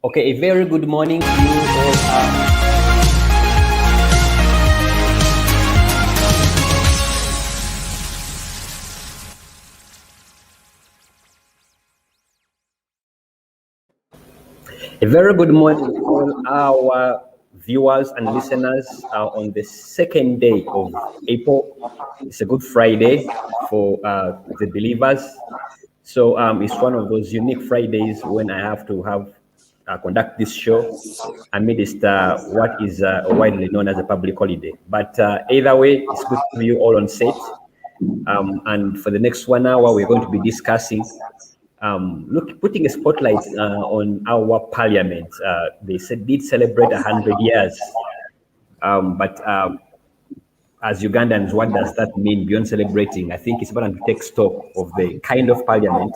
Okay, a very good morning to you all. A very good morning to all our viewers and listeners on the second day of April. It's a Good Friday for the believers. So it's one of those unique Fridays when I have to conduct this show amidst what is widely known as a public holiday. But either way, it's good to have you all on set. And for the next 1 hour, we're going to be discussing putting a spotlight on our parliament. They did celebrate 100 years, but as Ugandans, what does that mean beyond celebrating? I think it's important to take stock of the kind of parliament,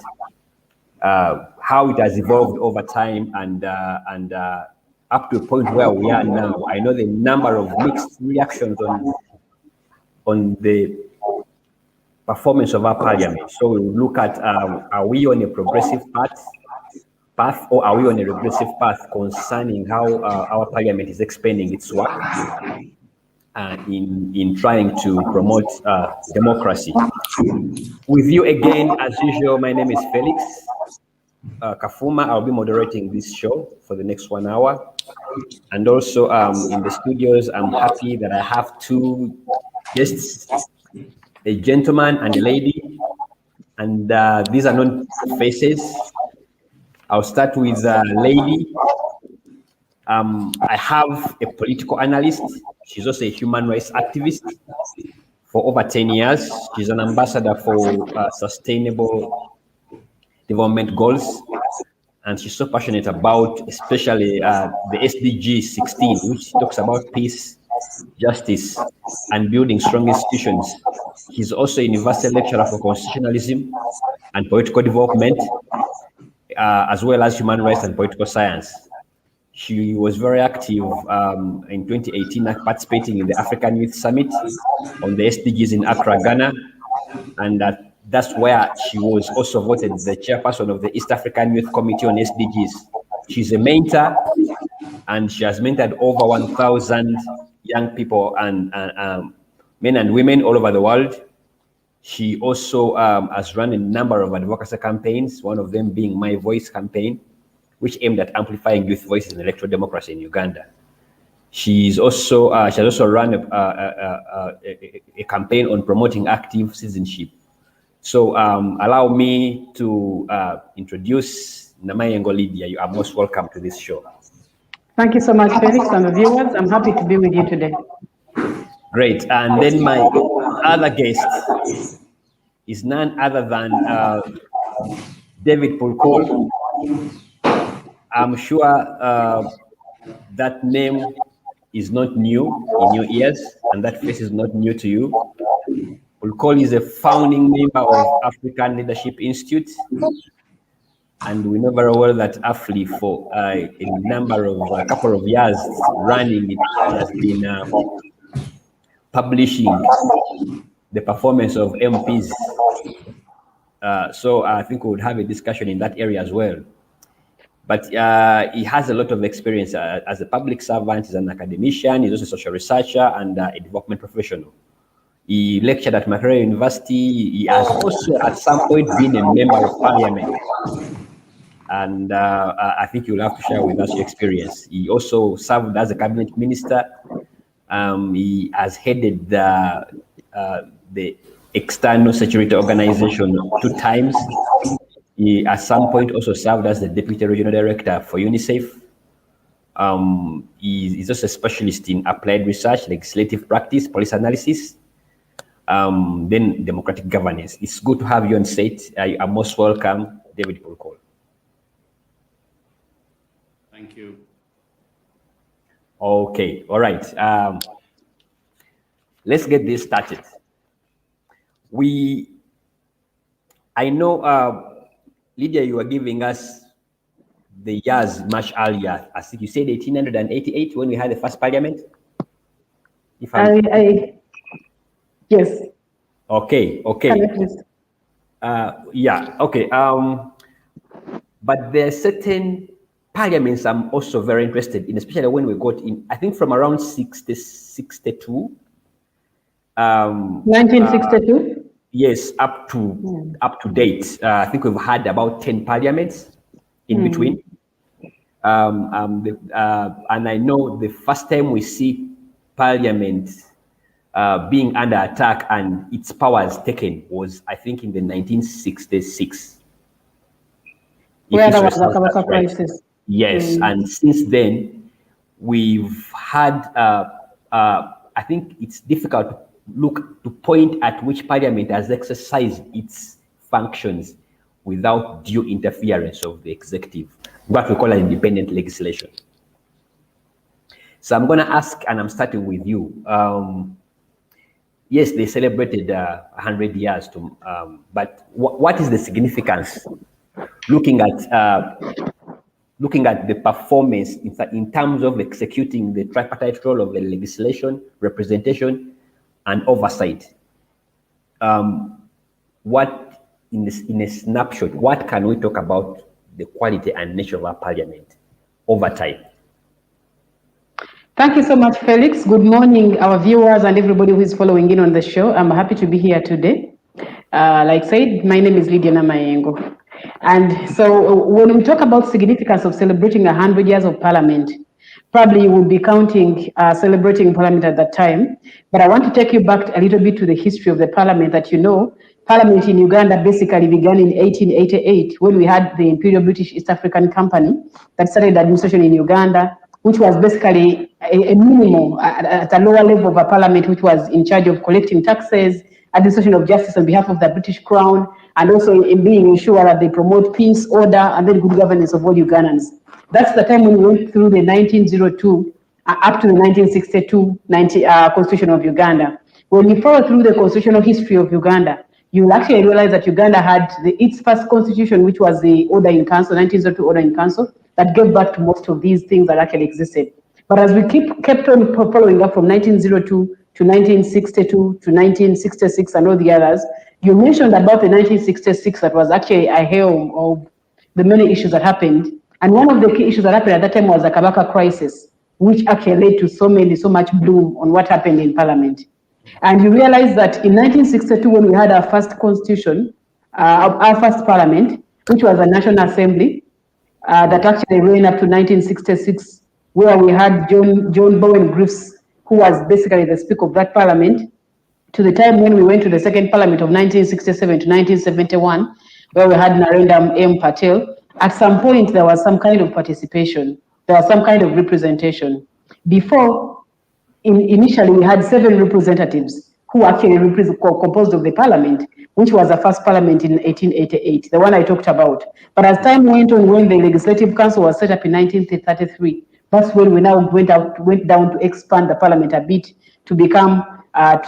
how it has evolved over time, and up to a point where we are now. I know the number of mixed reactions on the performance of our parliament. So we will look at, are we on a progressive path, or are we on a regressive path concerning how our parliament is expanding its work in trying to promote democracy. With you again, as usual, my name is Felix Kafuma. I'll be moderating this show for the next 1 hour. And also in the studios, I'm happy that I have two guests, a gentleman and a lady, and these are known faces. I'll start with a lady. I have a political analyst. She's also a human rights activist for over 10 years. She's an ambassador for sustainable development goals. And she's so passionate about, especially the SDG 16, which talks about peace, justice, and building strong institutions. He's also a university lecturer for constitutionalism and political development, as well as human rights and political science. She was very active in 2018, participating in the African Youth Summit on the SDGs in Accra, Ghana. And that's where she was also voted the chairperson of the East African Youth Committee on SDGs. She's a mentor, and she has mentored over 1,000 young people and men and women all over the world. She also has run a number of advocacy campaigns, one of them being My Voice campaign, which aimed at amplifying youth voices in electoral democracy in Uganda. She has also run a campaign on promoting active citizenship. So allow me to introduce Namayengo Lydia. You are most welcome to this show. Thank you so much, Felix, and the viewers. I'm happy to be with you today. Great. And then my other guest is none other than David Pulkol. I'm sure that name is not new in your ears, and that face is not new to you. Pulkol is a founding member of African Leadership Institute, and we know very well that AFLI for a couple of years running, it has been publishing the performance of MPs. So I think we would have a discussion in that area as well. But he has a lot of experience as a public servant. He's an academician. He's also a social researcher and a development professional. He lectured at Makerere University. He has also at some point been a member of parliament. And I think you'll have to share with us your experience. He also served as a cabinet minister. He has headed the External Security Organization 2 times. He, at some point, also served as the Deputy Regional Director for UNICEF. He's also a specialist in applied research, legislative practice, policy analysis, then democratic governance. It's good to have you on set. You are most welcome, David Pulkol. Thank you. Okay, all right. Let's get this started. I know, Lydia, you were giving us the years much earlier. I think you said 1888 when we had the first parliament. If yes. Okay. Yeah. Okay. But there are certain parliaments I'm also very interested in, especially when we got in, I think from around 62. 1962? Yes, up to date. I think we've had about 10 parliaments in between. And I know the first time we see parliament being under attack and its powers taken was, I think, in the 1966. Where there was a Kabaka crisis. Yes, and since then, we've had, I think it's difficult to point at which parliament has exercised its functions without due interference of the executive, what we call an independent legislation. So I'm going to ask, and I'm starting with you. Yes, they celebrated 100 years, but what is the significance looking at the performance in terms of executing the tripartite role of the legislation, representation, and oversight? What, in a snapshot, what can we talk about the quality and nature of our parliament over time? Thank you so much, Felix. Good morning, our viewers and everybody who is following in on the show. I'm happy to be here today. Like said, my name is Lydia Namayengo. And so when we talk about significance of celebrating 100 years of parliament, probably you will be counting celebrating parliament at that time. But I want to take you back a little bit to the history of the parliament. That parliament in Uganda basically began in 1888 when we had the Imperial British East African Company that started administration in Uganda, which was basically a minimum at a lower level of a parliament, which was in charge of collecting taxes, administration of justice on behalf of the British Crown, and also in being ensured that they promote peace, order, and then good governance of all Ugandans. That's the time when we went through the 1902 up to the 1962 Constitution of Uganda. When you follow through the constitutional history of Uganda, you will actually realize that Uganda had its first constitution, which was the Order in Council, 1902 Order in Council, that gave birth to most of these things that actually existed. But as we kept on following up from 1902 to 1962 to 1966 and all the others, you mentioned about the 1966 that was actually a helm of the many issues that happened. And one of the key issues that happened at that time was the Kabaka crisis, which actually led to so much bloom on what happened in Parliament. And you realize that in 1962, when we had our first constitution, our first parliament, which was a National Assembly, that actually ran up to 1966, where we had John Bowen Griffiths, who was basically the Speaker of that parliament, to the time when we went to the second parliament of 1967 to 1971, where we had Narendra M. Patel. At some point, there was some kind of participation. There was some kind of representation. Before, initially, we had 7 representatives who actually composed of the parliament, which was the first parliament in 1888, the one I talked about. But as time went on, when the Legislative Council was set up in 1933, that's when we now went down to expand the parliament a bit to become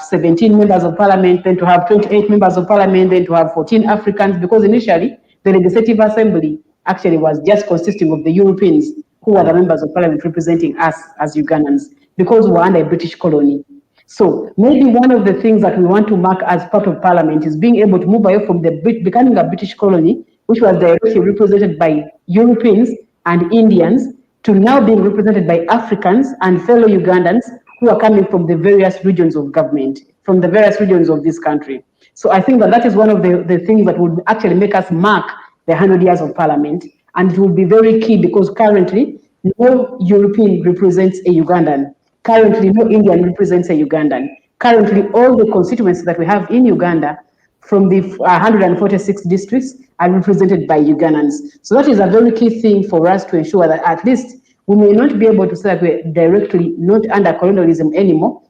17 members of parliament, then to have 28 members of parliament, then to have 14 Africans, because initially the Legislative Assembly actually was just consisting of the Europeans who were the members of parliament representing us as Ugandans, because we were under a British colony. So maybe one of the things that we want to mark as part of parliament is being able to move away from becoming a British colony, which was directly represented by Europeans and Indians, to now being represented by Africans and fellow Ugandans who are coming from the various regions of government, from the various regions of this country. So I think that is one of the things that would actually make us mark the 100 years of parliament. And it will be very key because currently no European represents a Ugandan. Currently no Indian represents a Ugandan. Currently all the constituencies that we have in Uganda from the 146 districts are represented by Ugandans. So that is a very key thing for us to ensure that at least we may not be able to say that we're directly not under colonialism anymore.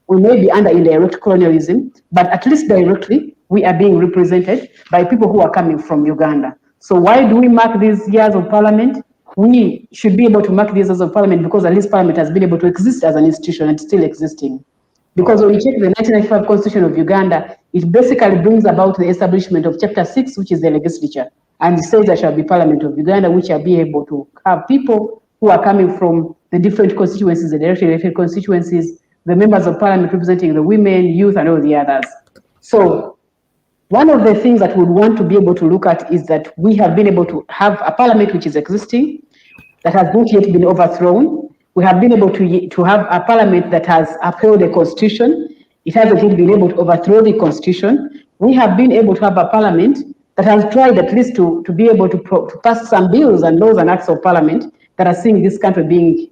We may be under indirect colonialism, but at least directly we are being represented by people who are coming from Uganda. So why do we mark these years of parliament? We should be able to mark these years of parliament because at least parliament has been able to exist as an institution and still existing. Because when you check the 1995 Constitution of Uganda, it basically brings about the establishment of Chapter 6, which is the legislature, and it says there shall be Parliament of Uganda, which shall be able to have people who are coming from the different constituencies, the directly elected constituencies, the members of parliament representing the women, youth, and all the others. So one of the things that we want to be able to look at is that we have been able to have a parliament which is existing, that has not yet been overthrown. We have been able to have a parliament that has upheld the constitution. It hasn't yet been able to overthrow the constitution. We have been able to have a parliament that has tried at least to be able to pass some bills and laws and acts of parliament that are seeing this country being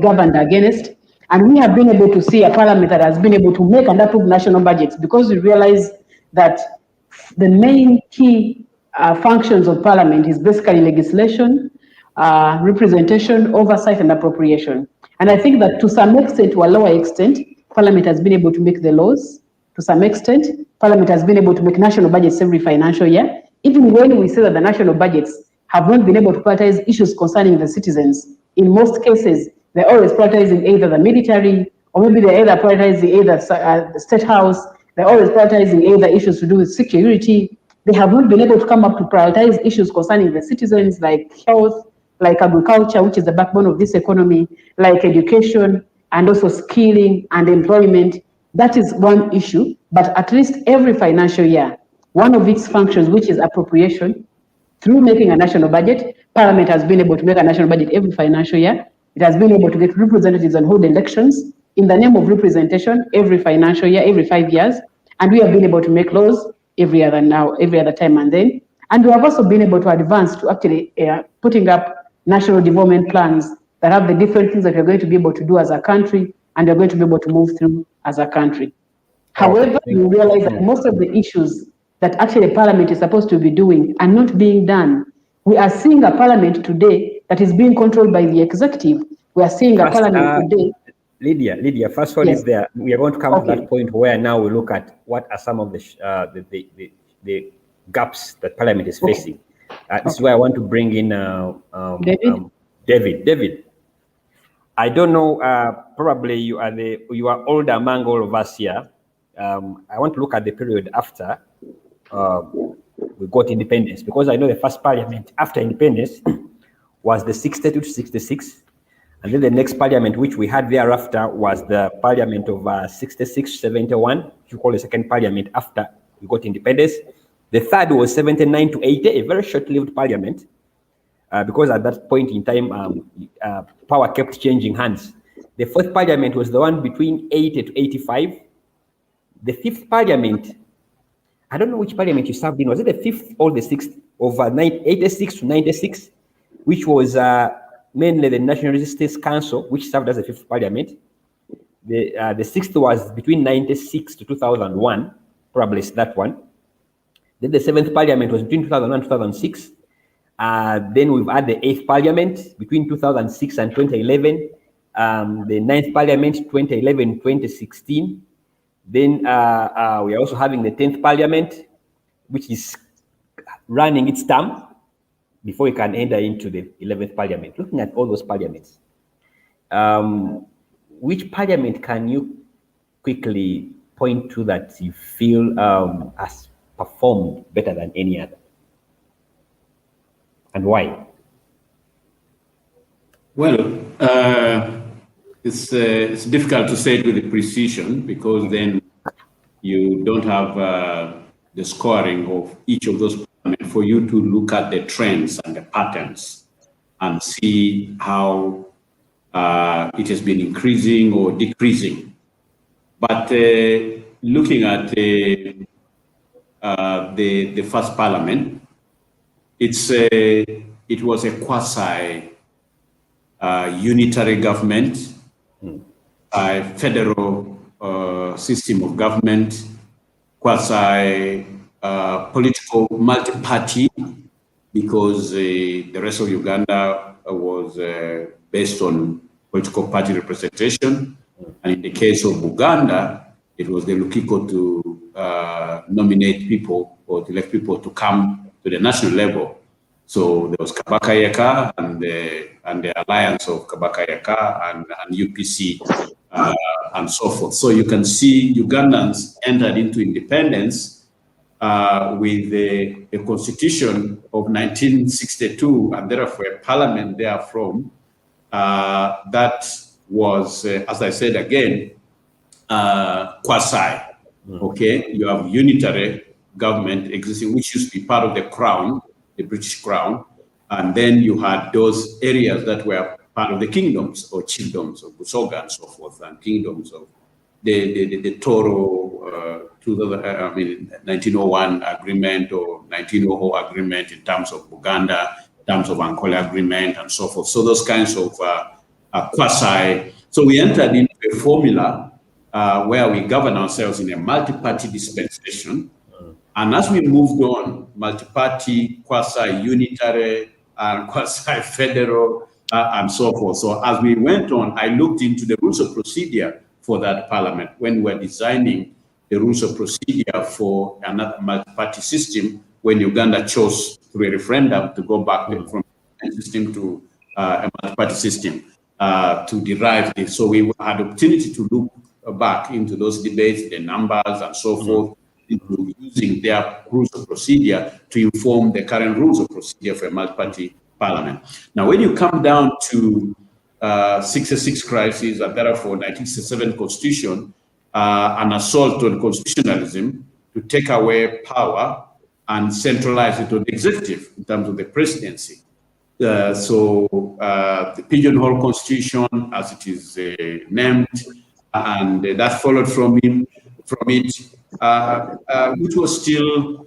governed against. And we have been able to see a parliament that has been able to make and approve national budgets, because we realize that the main key functions of parliament is basically legislation, representation, oversight, and appropriation. And I think that to some extent, to a lower extent, parliament has been able to make the laws. To some extent, parliament has been able to make national budgets every financial year, even when we say that the national budgets have not been able to prioritize issues concerning the citizens. In most cases, they're always prioritizing either the military, or maybe they're either prioritizing either the state house. They're always prioritizing either issues to do with security. They have not been able to come up to prioritize issues concerning the citizens, like health, like agriculture, which is the backbone of this economy, like education, and also skilling and employment. That is one issue, but at least every financial year, one of its functions, which is appropriation, through making a national budget, Parliament has been able to make a national budget every financial year. It has been able to get representatives and hold elections in the name of representation every financial year, every 5 years. And we have been able to make laws every other time and then. And we have also been able to advance to actually putting up national development plans that have the different things that we're going to be able to do as a country, and we're going to be able to move through as a country. However, we realize that most of the issues that actually Parliament is supposed to be doing are not being done. We are seeing a Parliament today that is being controlled by the executive. We are seeing a Parliament today. Lydia, first one is there. We are going to come to that point where now we look at what are some of the gaps that Parliament is facing. This is where I want to bring in David. I don't know. Probably you are older among all of us here. I want to look at the period after we got independence, because I know the first Parliament after independence was the 62 to 66, and then the next Parliament which we had thereafter was the Parliament of 66 to 71, which we call the second Parliament after we got independence. The third was 79 to 80, a very short-lived Parliament. Because at that point in time, power kept changing hands. The fourth Parliament was the one between 80 to 85. The fifth Parliament, I don't know which Parliament you served in. Was it the fifth or the sixth? Of 86 to 96, which was mainly the National Resistance Council, which served as the fifth Parliament. The sixth was between 96 to 2001, probably it's that one. Then the seventh Parliament was between 2001 and 2006. Then we've had the 8th Parliament between 2006 and 2011, the 9th Parliament 2011-2016. Then we are also having the 10th Parliament, which is running its term before it can enter into the 11th Parliament. Looking at all those parliaments, which Parliament can you quickly point to that you feel has performed better than any other? And why? Well, it's difficult to say it with precision, because then you don't have the scoring of each of those parliaments for you to look at the trends and the patterns and see how it has been increasing or decreasing. But looking at the first parliament, it was a quasi unitary government, a federal system of government, quasi political multi-party, because the rest of Uganda was based on political party representation. And in the case of Uganda, it was the Lukiko to nominate people or to elect people to come to the national level. So there was Kabaka Yeka and the alliance of Kabaka Yeka and UPC and so forth. So you can see Ugandans entered into independence with a constitution of 1962 and therefore a parliament therefrom that was, as I said again, quasi. Okay, you have unitary government existing, which used to be part of the crown, the British crown, And then you had those areas that were part of the kingdoms or chiefdoms of Busoga and so forth, and kingdoms of the Toro, 1901 agreement or 1900 agreement in terms of Buganda, in terms of Angola agreement and so forth. So those kinds of quasi. So we entered into a formula where we govern ourselves in a multi-party dispensation. And as we moved on, multi-party, quasi-unitary, and quasi-federal, and so forth. So as we went on, I looked into the rules of procedure for that parliament when we were designing the rules of procedure for another multi-party system, when Uganda chose through a referendum to go back from a system to a multi-party system to derive this. So we had opportunity to look back into those debates, the numbers and so forth, into using their rules of procedure to inform the current rules of procedure for a multi-party parliament. Now, when you come down to 66 crisis and therefore 1967 constitution, an assault on constitutionalism to take away power and centralize it on the executive in terms of the presidency. The pigeonhole constitution, as it is named, and that followed from it, which was still,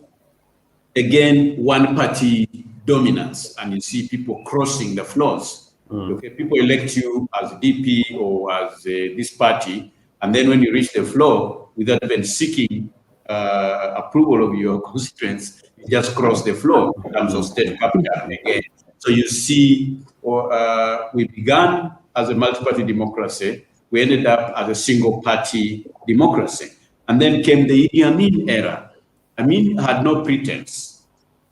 again, one-party dominance, and you see people crossing the floors. Okay, people elect you as DP or as this party, and then when you reach the floor, without even seeking approval of your constituents, you just cross the floor in terms of state capital again. So you see, we began as a multi-party democracy, we ended up as a single-party democracy. And then came the Idi Amin era. Amin had no pretense,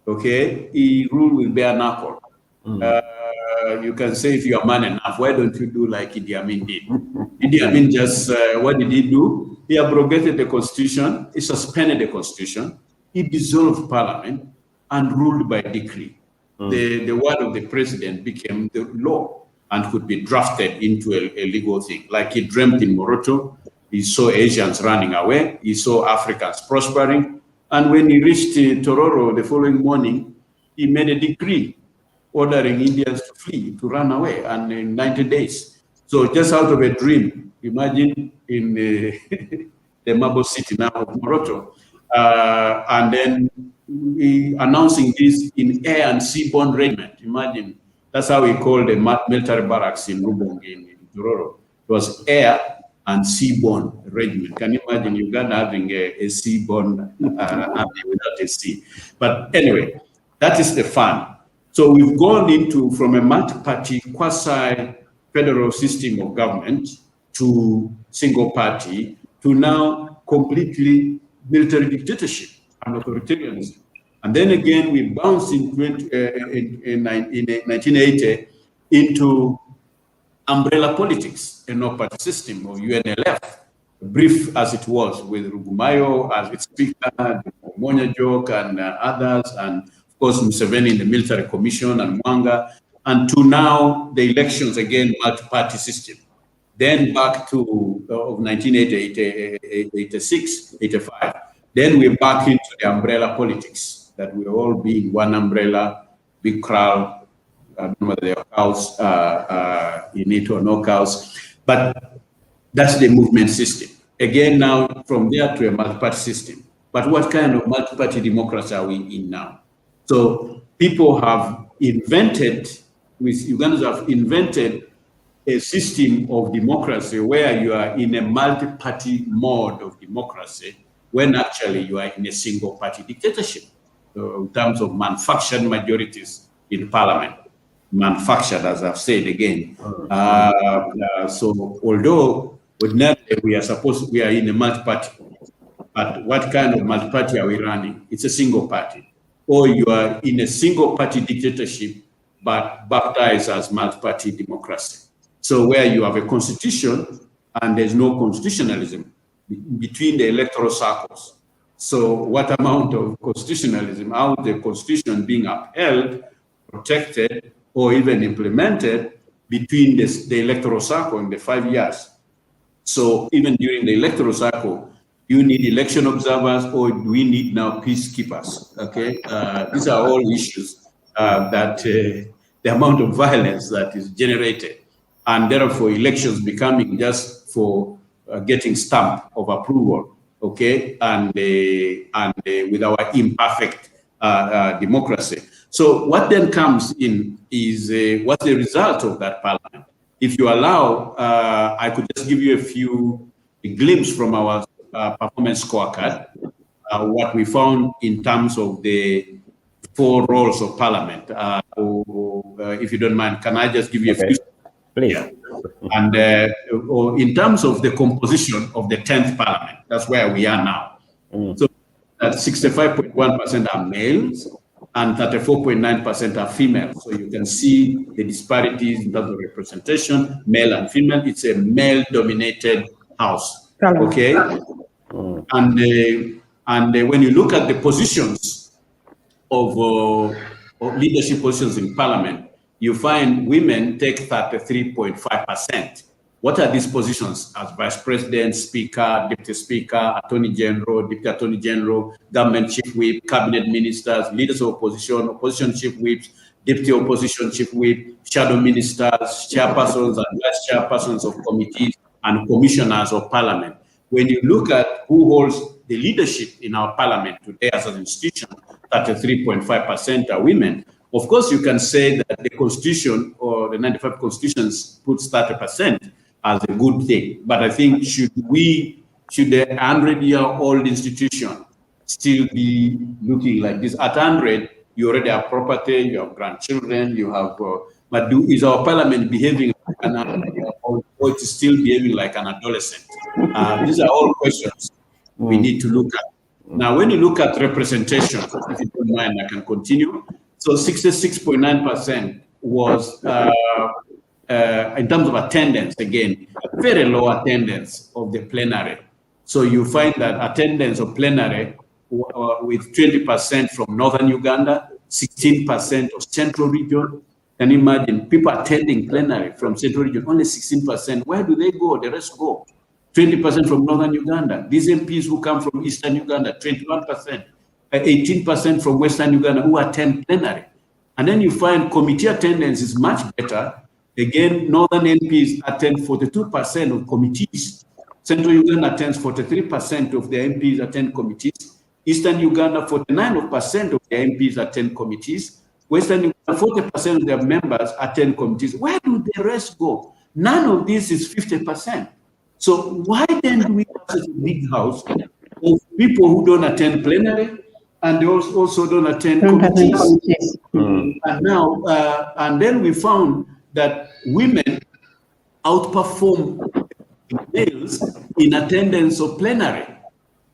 okay? He ruled with bare knuckle. You can say, if you are man enough, why don't you do like Idi Amin did? Idi Amin just, what did he do? He abrogated the constitution, he suspended the constitution, he dissolved parliament and ruled by decree. The word of the president became the law and could be drafted into a legal thing. Like he dreamt in Moroto, he saw Asians running away, he saw Africans prospering, and when he reached Tororo the following morning, he made a decree ordering Indians to flee, to run away, and in 90 days. So just out of a dream, imagine in the marble city now of Moroto, and then we announcing this in air and seaborne regiment. Imagine, that's how we called the military barracks in Rubong in Tororo. It was air and seaborne regiment. Can you imagine Uganda having a seaborne army without a sea? But anyway, that is the fun. So we've gone into from a multi-party quasi-federal system of government to single party to now completely military dictatorship and authoritarianism. And then again, we bounced in 1980 into umbrella politics, a no-party system of UNLF, brief as it was with Rugumayo as its speaker, Monya Joke and others, and of course Museveni in the military commission and Mwanga, and to now the elections again, multi-party system. Then back to of 1980, 86, 85. Then we're back into the umbrella politics, that we all be in one umbrella, big crowd. I don't know whether there are cows in it or no cows, but that's the movement system. Again, now from there to a multi-party system. But what kind of multi-party democracy are we in now? So people have invented, Ugandans have invented a system of democracy where you are in a multi-party mode of democracy when actually you are in a single-party dictatorship in terms of manufactured majorities in parliament. Manufactured, as I've said again. So although ordinarily we are in a multi-party, but what kind of multi-party are we running? It's a single party. Or you are in a single party dictatorship, but baptized as multi-party democracy. So where you have a constitution and there's no constitutionalism between the electoral circles. So what amount of constitutionalism, how the constitution being upheld, protected, or even implemented between the electoral cycle in the 5 years. So even during the electoral cycle, you need election observers, or do we need now peacekeepers? Okay, these are all issues the amount of violence that is generated, and therefore elections becoming just for getting stamp of approval, okay, and with our imperfect democracy. So what then comes in is what's the result of that parliament? If you allow, I could just give you a glimpse from our performance scorecard, what we found in terms of the 4 roles of parliament. If you don't mind, can I just give you a few? Please. Yeah. And in terms of the composition of the 10th parliament, that's where we are now. So 65.1% are males and 34.9% are females. So you can see the disparities in terms of representation, male and female. It's a male-dominated house, okay? And when you look at the positions of leadership positions in parliament, you find women take 33.5%. What are these positions? As vice president, speaker, deputy speaker, attorney general, deputy attorney general, government chief whip, cabinet ministers, leaders of opposition, opposition chief whips, deputy opposition chief whip, shadow ministers, chairpersons and vice chairpersons of committees, and commissioners of parliament. When you look at who holds the leadership in our parliament today as an institution, 33.5% are women. Of course, you can say that the Constitution or the 95 Constitutions puts 30% as a good thing. But I think should the 100-year-old institution still be looking like this? At 100, you already have property, you have grandchildren, you have. But is our parliament behaving like an adult, or it is still behaving like an adolescent? These are all questions we need to look at. Now, when you look at representation, if you don't mind, I can continue. So 66.9% was, in terms of attendance, again, very low attendance of the plenary. So you find that attendance of plenary with 20% from northern Uganda, 16% of central region. Can you imagine people attending plenary from central region, only 16%. Where do they go? The rest go. 20% from northern Uganda. These MPs who come from eastern Uganda, 21%. 18% from Western Uganda who attend plenary. And then you find committee attendance is much better. Again, Northern MPs attend 42% of committees. Central Uganda attends 43% of their MPs attend committees. Eastern Uganda, 49% of their MPs attend committees. Western Uganda, 40% of their members attend committees. Where do the rest go? None of this is 50%. So why then do we have such a big house of people who don't attend plenary, and they also don't attend committees? And now, and then we found that women outperform males in attendance of plenary,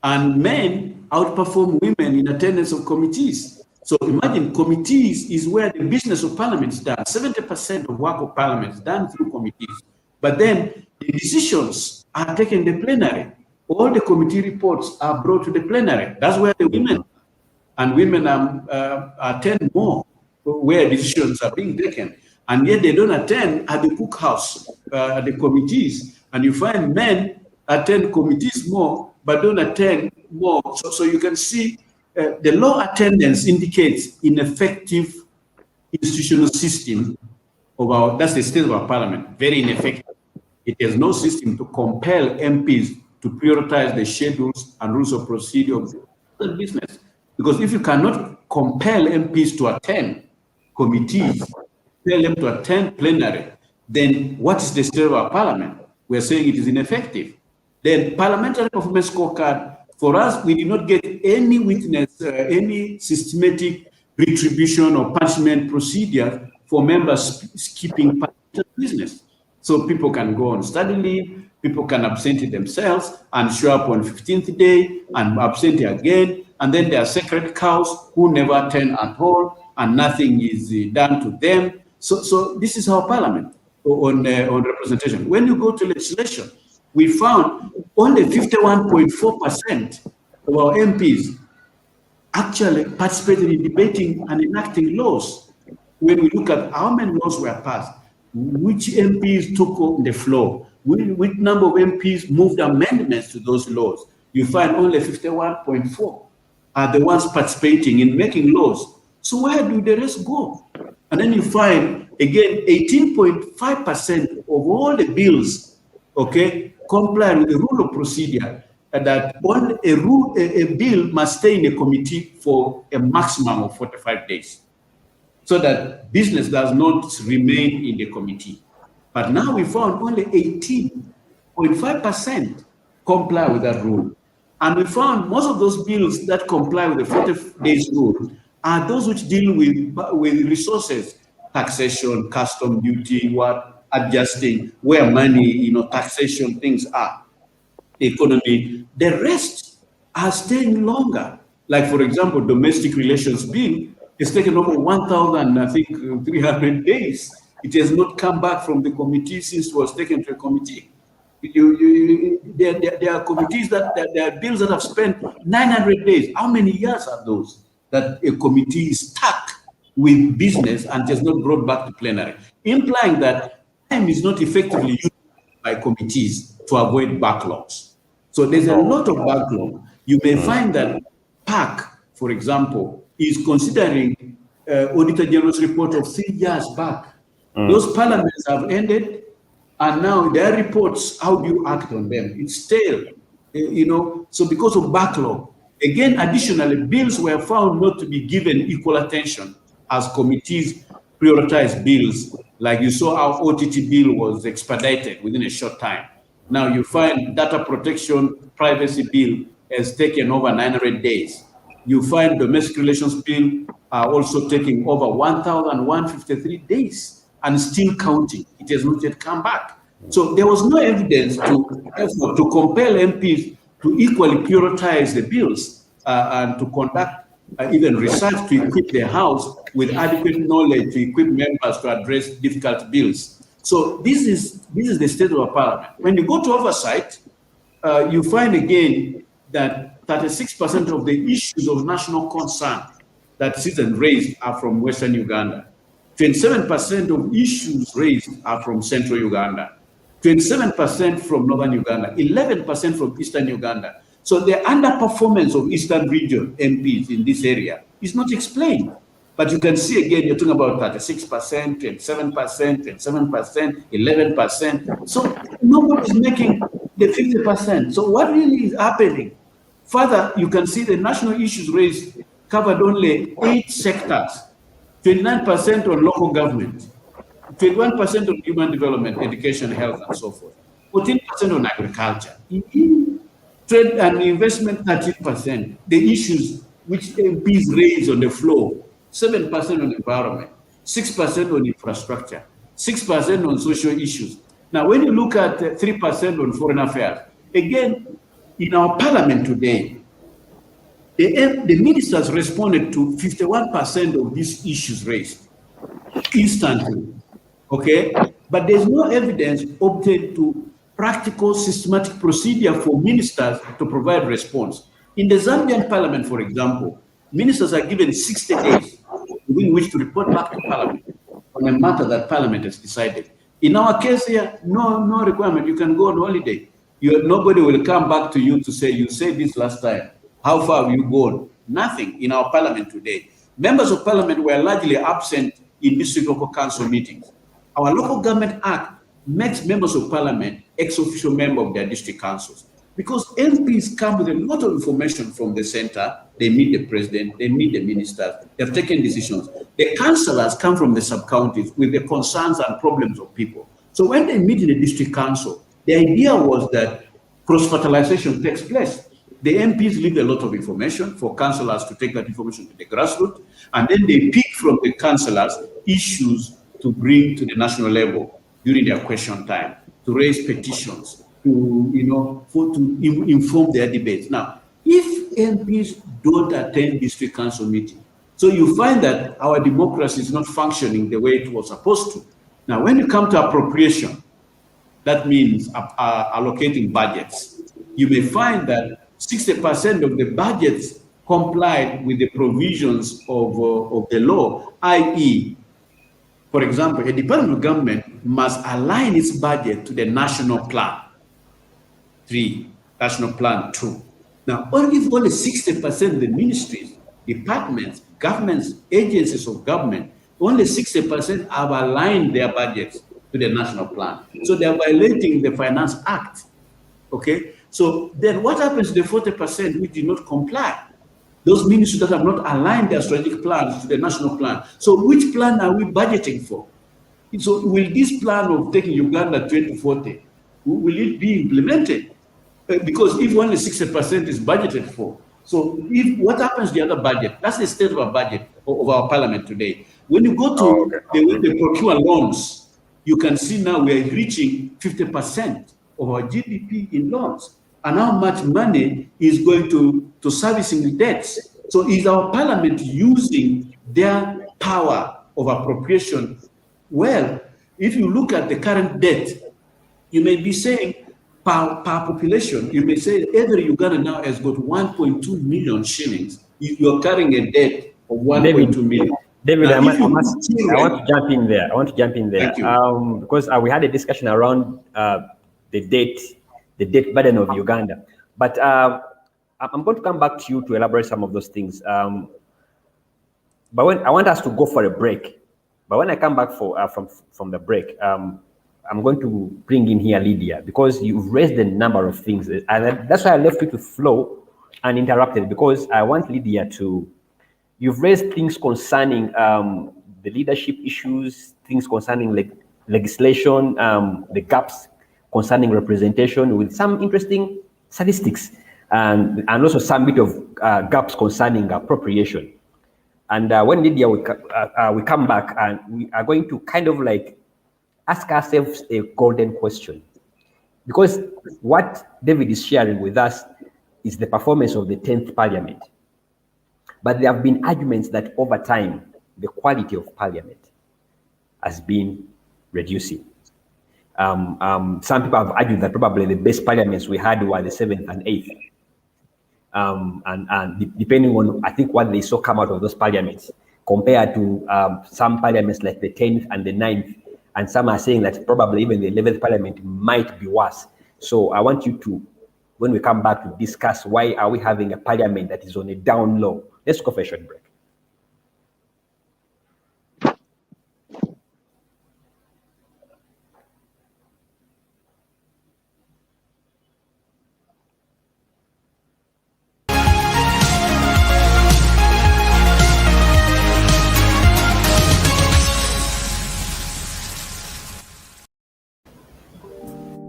and men outperform women in attendance of committees. So imagine committees is where the business of parliament is done. 70% of work of parliament is done through committees. But then the decisions are taken in the plenary. All the committee reports are brought to the plenary. That's where the women, and women attend more where decisions are being taken. And yet they don't attend at the cookhouse, at the committees. And you find men attend committees more, but don't attend more. So you can see the low attendance indicates ineffective institutional system of our, that's the state of our parliament, very ineffective. It has no system to compel MPs to prioritize the schedules and rules of procedure of the business. Because if you cannot compel MPs to attend committees, tell them to attend plenary, then what is the state of our parliament? We're saying it is ineffective. Then parliamentary performance scorecard, for us, we did not get any witness, any systematic retribution or punishment procedure for members skipping parliamentary business. So people can go on study leave, people can absent themselves and show up on 15th day and absent again. And then there are sacred cows who never attend at all and nothing is done to them. So this is our parliament on representation. When you go to legislation, we found only 51.4% of our MPs actually participated in debating and enacting laws. When we look at how many laws were passed, which MPs took on the floor, which number of MPs moved amendments to those laws, you find only 51.4 are the ones participating in making laws. So where do the rest go? And then you find, again, 18.5% of all the bills, okay, comply with the rule of procedure, that a bill must stay in a committee for a maximum of 45 days, so that business does not remain in the committee. But now we found only 18.5% comply with that rule. And we found most of those bills that comply with the 40 days rule are those which deal with resources, taxation, custom duty, adjusting, where money, taxation things are, economy. The rest are staying longer. Like, for example, domestic relations bill is taken over 1,300 days. It has not come back from the committee since it was taken to a committee. There are committees there are bills that have spent 900 days. How many years are those that a committee is stuck with business and has not brought back to plenary, implying that time is not effectively used by committees to avoid backlogs. So there's a lot of backlog. You may find that PAC, for example, is considering Auditor General's report of 3 years back. Those parliaments have ended, and now their reports, how do you act on them? It's stale, so because of backlog. Again, additionally, bills were found not to be given equal attention as committees prioritize bills. Like you saw our OTT bill was expedited within a short time. Now you find data protection privacy bill has taken over 900 days. You find domestic relations bill are also taking over 1,153 days and still counting. It has not yet come back. So there was no evidence to compel MPs to equally prioritize the bills and to conduct even research to equip the House with adequate knowledge to equip members to address difficult bills. So this is the state of our parliament. When you go to oversight, you find again that 36% of the issues of national concern that citizens raised are from Western Uganda. 27% of issues raised are from Central Uganda. 27% from Northern Uganda. 11% from Eastern Uganda. So the underperformance of Eastern region MPs in this area is not explained. But you can see again, you're talking about 36%, 27%, 27%, 11%. So nobody is making the 50%. So what really is happening? Further, you can see the national issues raised covered only 8 sectors, 29% on local government, 21% on human development, education, health, and so forth, 14% on agriculture, trade and investment, 13%. The issues which MPs raise on the floor, 7% on environment, 6% on infrastructure, 6% on social issues. Now, when you look at 3% on foreign affairs, again, in our parliament today, the ministers responded to 51% of these issues raised instantly, okay? But there's no evidence obtained to practical systematic procedure for ministers to provide response. In the Zambian parliament, for example, ministers are given 60 days within which to report back to parliament on a matter that parliament has decided. In our case here, no requirement. You can go on holiday. Nobody will come back to you to say, you said this last time. How far have you gone? Nothing in our parliament today. Members of parliament were largely absent in district local council meetings. Our Local Government Act makes members of parliament ex-officio member of their district councils, because MPs come with a lot of information from the center. They meet the president, they meet the ministers, they've taken decisions. The councillors come from the sub-counties with the concerns and problems of people. So when they meet in the district council, the idea was that cross-fertilization takes place. The MPs leave a lot of information for councillors to take that information to the grassroots, and then they pick from the councillors issues to bring to the national level during their question time, to raise petitions, to inform their debates. Now, if MPs don't attend district council meeting, so you find that our democracy is not functioning the way it was supposed to. Now, when you come to appropriation, that means allocating budgets. You may find that 60% of the budgets complied with the provisions of the law, i.e., for example, a department of government must align its budget to the national plan 3, national plan 2. Now, if only 60% of the ministries, departments governments, agencies of government, only 60% have aligned their budgets to the national plan. So they are violating the Finance Act. Okay, so then what happens to the 40% which did not comply? Those ministries that have not aligned their strategic plans to the national plan. So which plan are we budgeting for? So will this plan of taking Uganda 2040, will it be implemented? Because if only 60% is budgeted for, so if what happens to the other budget? That's the state of our budget of our parliament today. When you go to the procure loans, you can see now we are reaching 50% of our GDP in loans, and how much money is going to servicing the debts. So is our parliament using their power of appropriation well? If you look at the current debt, you may be saying per population, you may say every Uganda now has got 1.2 million shillings. You're carrying a debt of 1.2 million. David, I want to jump in there. Thank you. Because we had a discussion around the debt burden of Uganda. But I'm going to come back to you to elaborate some of those things. But when I want us to go for a break, but when I come back from the break, I'm going to bring in here Lydia, because you've raised a number of things, and that's why I left you to flow uninterrupted, because I want Lydia to. You've raised things concerning the leadership issues, things concerning legislation, the gaps concerning representation, with some interesting statistics, and also some bit of gaps concerning appropriation. And when Lydia we come back, and we are going to kind of like ask ourselves a golden question, because what David is sharing with us is the performance of the 10th Parliament. But there have been arguments that over time, the quality of Parliament has been reducing. Some people have argued that probably the best parliaments we had were the 7th and 8th. And depending on, I think, what they saw come out of those parliaments, compared to some parliaments like the 10th and the 9th, and some are saying that probably even the 11th Parliament might be worse. So I want you to, when we come back, to discuss why are we having a Parliament that is on a down low. Let's go for a short break.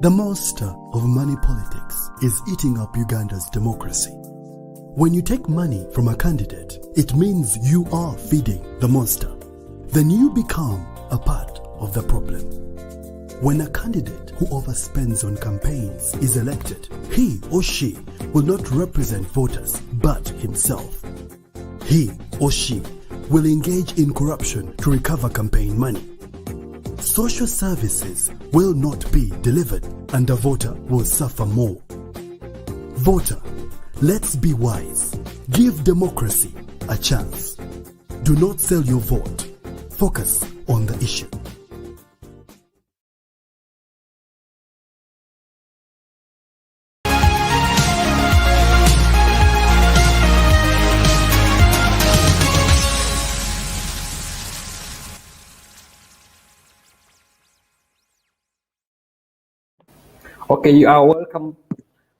The monster of money politics is eating up Uganda's democracy. When you take money from a candidate, it means you are feeding the monster. Then you become a part of the problem. When a candidate who overspends on campaigns is elected, he or she will not represent voters but himself. He or she will engage in corruption to recover campaign money. Social services will not be delivered and the voter will suffer more. Voter, let's be wise. Give democracy a chance. Do not sell your vote. Focus on the issue. Okay, you are welcome.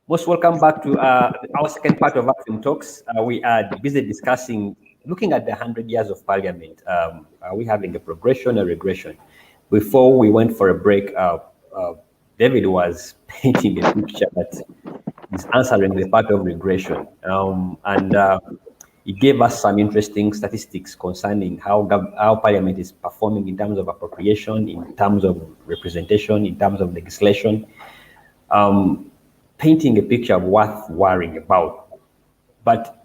Most welcome back to our second part of Action Talks. We are busy discussing, looking at the 100 years of Parliament. Are we having a progression or regression? Before we went for a break, David was painting a picture that is answering the part of regression. He gave us some interesting statistics concerning how Parliament is performing in terms of appropriation, in terms of representation, in terms of legislation. Painting a picture worth worrying about. But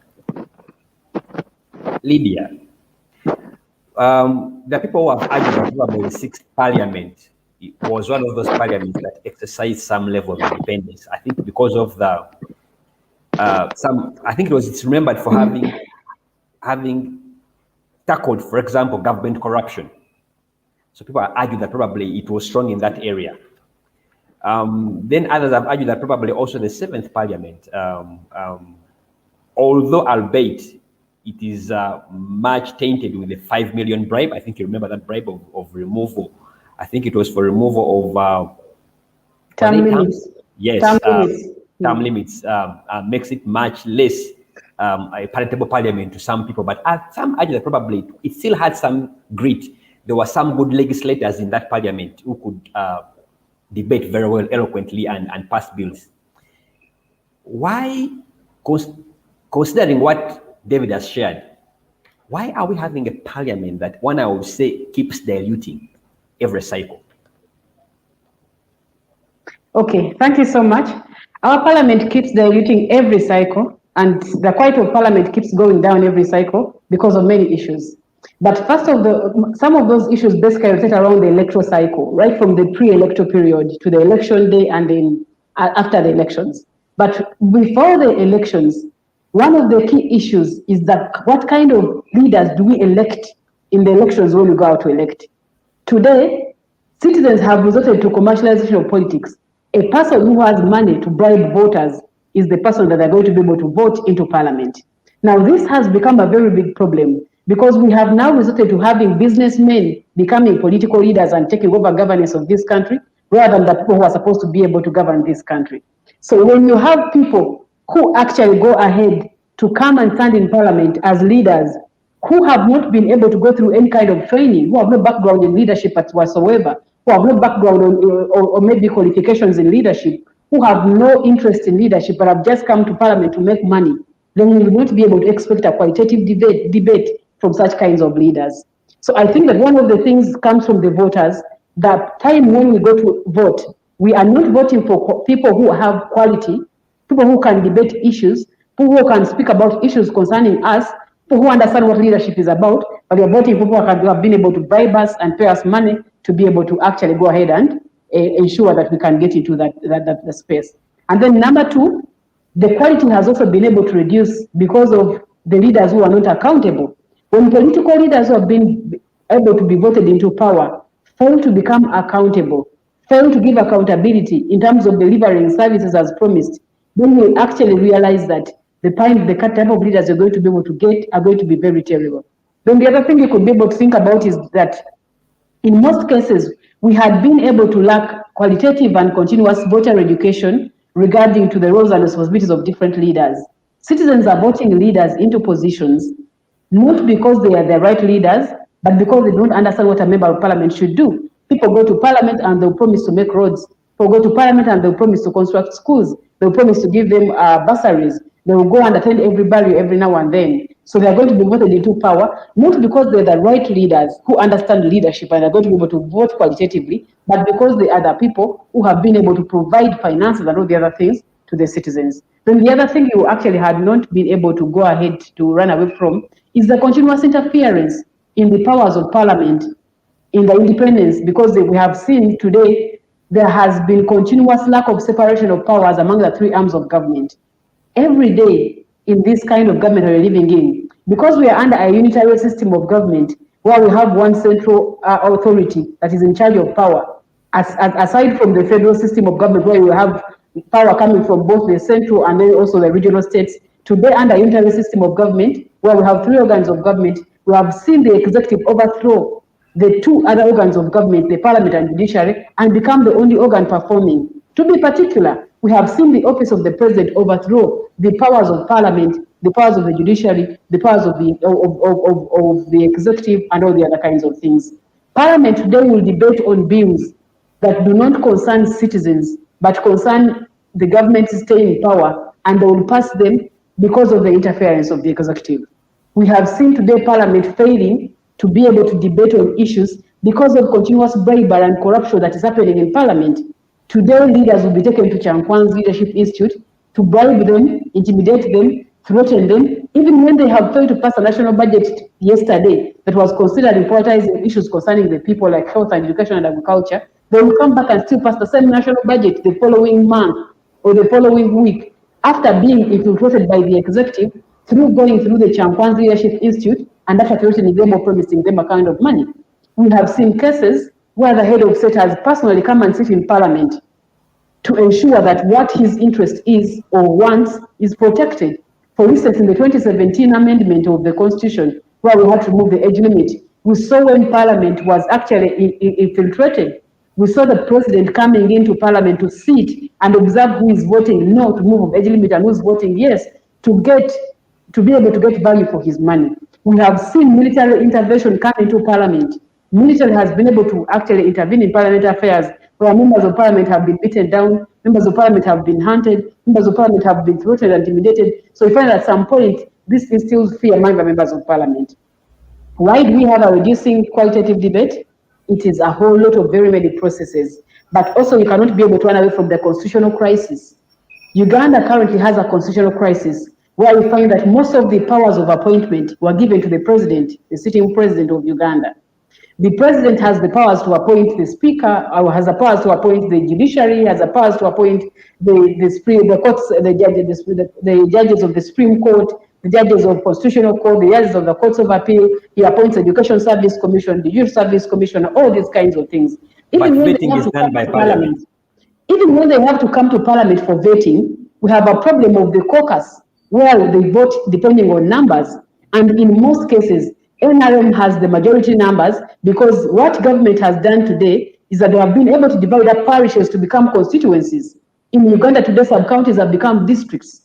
Lydia, the people who have argued that probably the 6th Parliament was one of those parliaments that exercised some level of independence. I think because of the I think it's remembered for having tackled, for example, government corruption. So people have argued that probably it was strong in that area. Then others have argued that probably also the 7th Parliament, although albeit it is much tainted with the 5 million bribe. I think you remember that bribe of removal. I think it was for removal of term limits. Yes, term limits. term limits makes it much less a palatable parliament to some people. But at some edges, probably it still had some grit. There were some good legislators in that parliament who could debate very well, eloquently, and pass bills. Why, considering what David has shared, why are we having a parliament that one I would say keeps diluting every cycle? Okay, thank you so much. Our parliament keeps diluting every cycle, and the quality of parliament keeps going down every cycle because of many issues. But some of those issues basically rotate around the electoral cycle, right from the pre-electoral period to the election day and then after the elections. But before the elections, one of the key issues is that what kind of leaders do we elect in the elections when we go out to elect? Today, citizens have resorted to commercialization of politics. A person who has money to bribe voters is the person that they're going to be able to vote into parliament. Now, this has become a very big problem because we have now resorted to having businessmen becoming political leaders and taking over governance of this country rather than the people who are supposed to be able to govern this country. So when you have people who actually go ahead to come and stand in parliament as leaders who have not been able to go through any kind of training, who have no background in leadership whatsoever, who have no background or maybe qualifications in leadership, who have no interest in leadership but have just come to parliament to make money, then we will not be able to expect a qualitative debate from such kinds of leaders. So I think that one of the things comes from the voters, that time when we go to vote, we are not voting for people who have quality, people who can debate issues, people who can speak about issues concerning us, people who understand what leadership is about, but we are voting for people who have been able to bribe us and pay us money to be able to actually go ahead and ensure that we can get into that space. And then number two, the quality has also been able to reduce because of the leaders who are not accountable. When political leaders who have been able to be voted into power fail to become accountable, fail to give accountability in terms of delivering services as promised, then we actually realize that the type of leaders you're going to be able to get are going to be very terrible. Then the other thing you could be able to think about is that in most cases, we had been able to lack qualitative and continuous voter education regarding to the roles and responsibilities of different leaders. Citizens are voting leaders into positions, not because they are the right leaders, but because they don't understand what a member of parliament should do. People go to parliament and they'll promise to make roads. People go to parliament and they'll promise to construct schools. They'll promise to give them bursaries. They will go and attend every barrier every now and then. So they're going to be voted into power, not because they're the right leaders who understand leadership and are going to be able to vote qualitatively, but because they are the people who have been able to provide finances and all the other things to the citizens. Then the other thing you actually had not been able to go ahead to run away from is the continuous interference in the powers of parliament, in the independence, because we have seen today there has been continuous lack of separation of powers among the three arms of government. Every day in this kind of government we're living in, because we are under a unitary system of government where we have one central authority that is in charge of power, aside from the federal system of government where you have power coming from both the central and then also the regional states. Today, under a unitary system of government where we have three organs of government, we have seen the executive overthrow the two other organs of government, the parliament and judiciary, and become the only organ performing. To be particular, we have seen the office of the president overthrow the powers of parliament, the powers of the judiciary, the powers of the executive, and all the other kinds of things. Parliament today will debate on bills that do not concern citizens, but concern the government staying in power, and they will pass them because of the interference of the executive. We have seen today Parliament failing to be able to debate on issues because of continuous bribery and corruption that is happening in Parliament. Today, leaders will be taken to Chankwan's Leadership Institute to bribe them, intimidate them, threaten them, even when they have failed to pass a national budget yesterday that was considered in prioritizing issues concerning the people like health and education and agriculture. They will come back and still pass the same national budget the following month or the following week after being infiltrated by the executive through going through the Chankwan's Leadership Institute and after threatening them or promising them a kind of money. We have seen cases where the head of state has personally come and sit in Parliament to ensure that what his interest is or wants is protected. For instance, in the 2017 amendment of the Constitution, where we had to remove the age limit, we saw when Parliament was actually infiltrated. We saw the president coming into Parliament to sit and observe who is voting no to move age limit and who is voting yes to be able to get value for his money. We have seen military intervention come into Parliament. Military has been able to actually intervene in parliamentary affairs where members of Parliament have been beaten down, members of Parliament have been hunted, members of Parliament have been threatened and intimidated. So we find at some point this instills fear among the members of Parliament. Why do we have a reducing qualitative debate? It is a whole lot of very many processes, but also you cannot be able to run away from the constitutional crisis. Uganda currently has a constitutional crisis where we find that most of the powers of appointment were given to the president, the sitting president of Uganda. The president has the powers to appoint the speaker, or has the powers to appoint the judiciary, has the powers to appoint the courts, the judges of the Supreme Court, the judges of Constitutional Court, the judges of the Courts of Appeal. He appoints the Education Service Commission, the Youth Service Commission, all these kinds of things. Even when vetting is done by Parliament. Even when they have to come to Parliament for vetting, we have a problem of the caucus, where they vote depending on numbers. And in most cases, NRM has the majority numbers because what government has done today is that they have been able to divide up parishes to become constituencies. In Uganda today, sub-counties have become districts.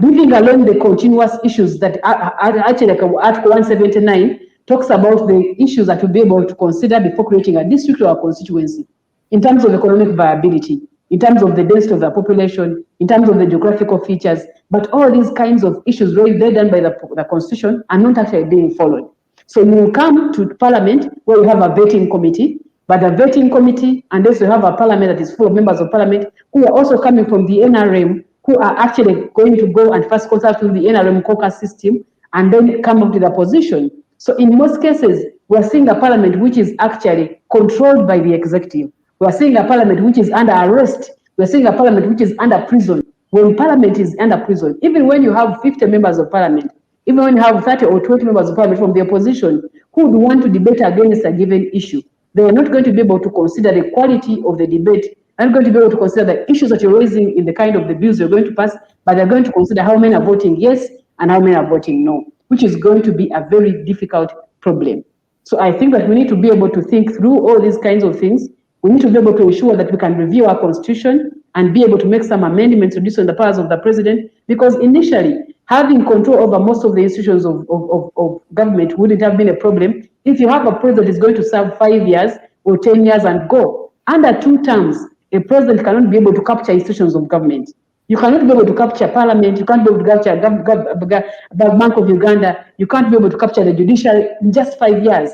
Leaving alone the continuous issues that actually like Article 179 talks about the issues that we'll be able to consider before creating a district or a constituency in terms of economic viability, in terms of the density of the population, in terms of the geographical features, but all these kinds of issues really they're done by the Constitution are not actually being followed. So you will come to Parliament where you have a vetting committee, but the vetting committee, and also you have a Parliament that is full of members of Parliament who are also coming from the NRM, who are actually going to go and first consult with the NRM caucus system and then come up with a position. So in most cases, we're seeing a Parliament which is actually controlled by the executive. We're seeing a Parliament which is under arrest. We're seeing a Parliament which is under prison. When Parliament is under prison, even when you have 50 members of Parliament, even when you have 30 or 20 members of Parliament from the opposition who would want to debate against a given issue, they are not going to be able to consider the quality of the debate. They're not going to be able to consider the issues that you're raising in the kind of the bills you're going to pass, but they're going to consider how many are voting yes and how many are voting no, which is going to be a very difficult problem. So I think that we need to be able to think through all these kinds of things. We need to be able to ensure that we can review our constitution and be able to make some amendments to reduce the powers of the president, because initially, having control over most of the institutions of government wouldn't have been a problem if you have a president that is going to serve 5 years or 10 years and go. Under 2 terms, a president cannot be able to capture institutions of government. You cannot be able to capture Parliament, you can't be able to capture the Bank of Uganda, you can't be able to capture the judiciary in just 5 years.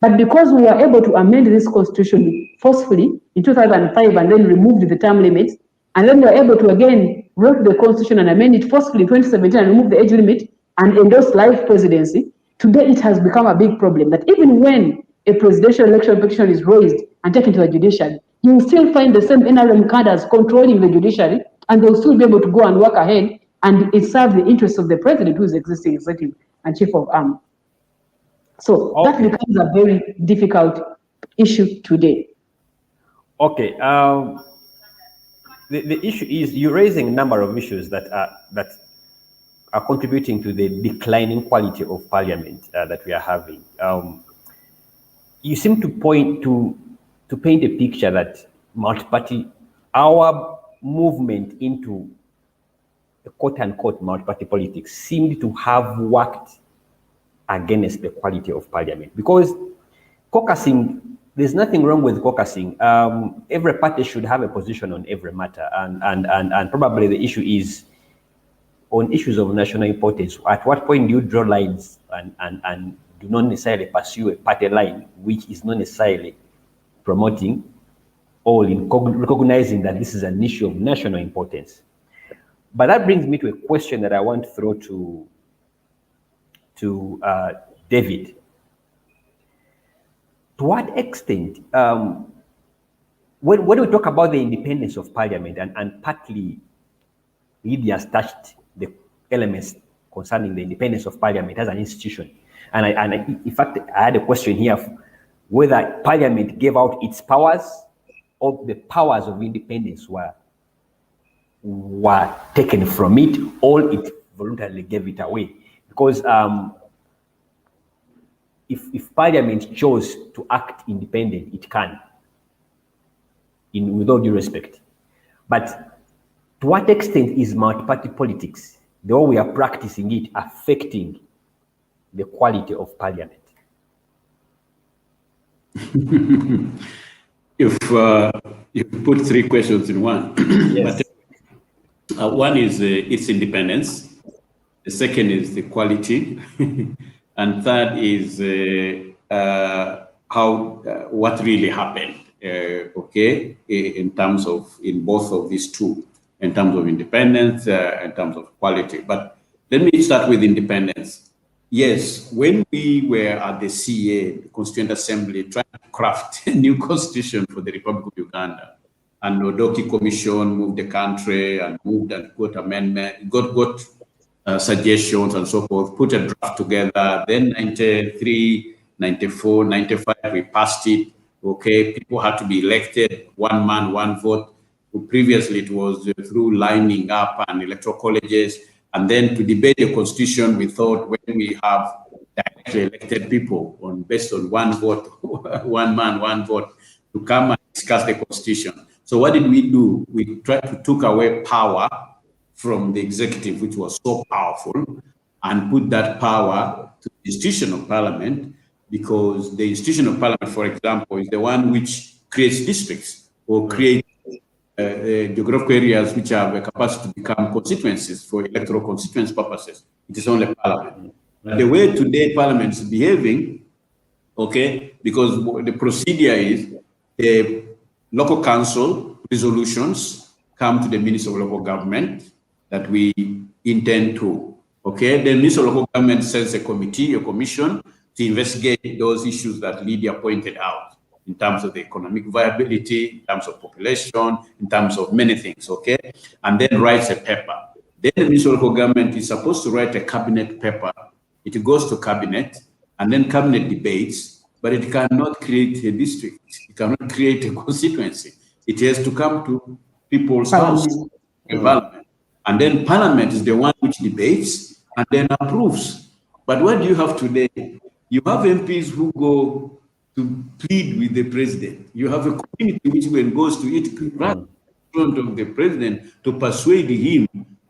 But because we were able to amend this constitution forcefully in 2005 and then removed the term limits, and then we were able to again wrote the constitution and amend it forcefully in 2017 and remove the age limit and endorse life presidency, today it has become a big problem that even when a presidential election petition is raised and taken to the judiciary, you will still find the same NRM cadres controlling the judiciary, and they'll still be able to go and work ahead and it serves the interests of the president, who is existing executive and chief of army. So that becomes a very difficult issue today. Okay. The issue is you're raising a number of issues that are contributing to the declining quality of parliament that we are having. You seem to point to paint a picture that multi-party, our movement into a quote-unquote multi-party politics seemed to have worked against the quality of parliament, because caucusing, there's nothing wrong with caucusing. Every party should have a position on every matter, and probably the issue is on issues of national importance. At what point do you draw lines and do not necessarily pursue a party line which is not necessarily promoting or recognizing that this is an issue of national importance? But that brings me to a question that I want to throw to David. To what extent, when we talk about the independence of parliament, and partly Lydia has touched the elements concerning the independence of parliament as an institution, and in fact, I had a question here of whether parliament gave out its powers or the powers of independence were taken from it, or it voluntarily gave it away. Because if Parliament chose to act independent, it can, with all due respect. But to what extent is multi-party politics, the way we are practicing it, affecting the quality of Parliament? If you put three questions in one, Yes. But, one is its independence. The second is the quality, and third is what really happened. Okay, in terms of both of these two, in terms of independence, in terms of quality. But let me start with independence. Yes, when we were at the CA, the Constituent Assembly, trying to craft a new constitution for the Republic of Uganda, and Odoki Commission moved the country and moved and got amendment, got suggestions and so forth, put a draft together. Then 93, 94, 95, we passed it. Okay, people had to be elected, one man, one vote. Previously, it was through lining up and electoral colleges. And then to debate the constitution, we thought when we have directly elected people based on one vote, one man, one vote, to come and discuss the constitution. So what did we do? We tried to took away power from the executive, which was so powerful, and put that power to the institution of parliament, because the institution of parliament, for example, is the one which creates districts or creates geographical areas which have a capacity to become constituencies for electoral constituency purposes. It is only parliament. The way today parliament is behaving, okay, because the procedure is the local council resolutions come to the Minister of Local Government that we intend to, okay, the Minister of Local Government sends a committee, a commission to investigate those issues that Lydia pointed out, in terms of the economic viability, in terms of population, in terms of many things, okay? And then writes a paper. Then the Minister of Local Government is supposed to write a cabinet paper. It goes to cabinet, and then cabinet debates, but it cannot create a district. It cannot create a constituency. It has to come to people's house, parliament. And then parliament is the one which debates and then approves. But what do you have today? You have MPs who go to plead with the president. You have a community which when goes to it right in front of the president to persuade him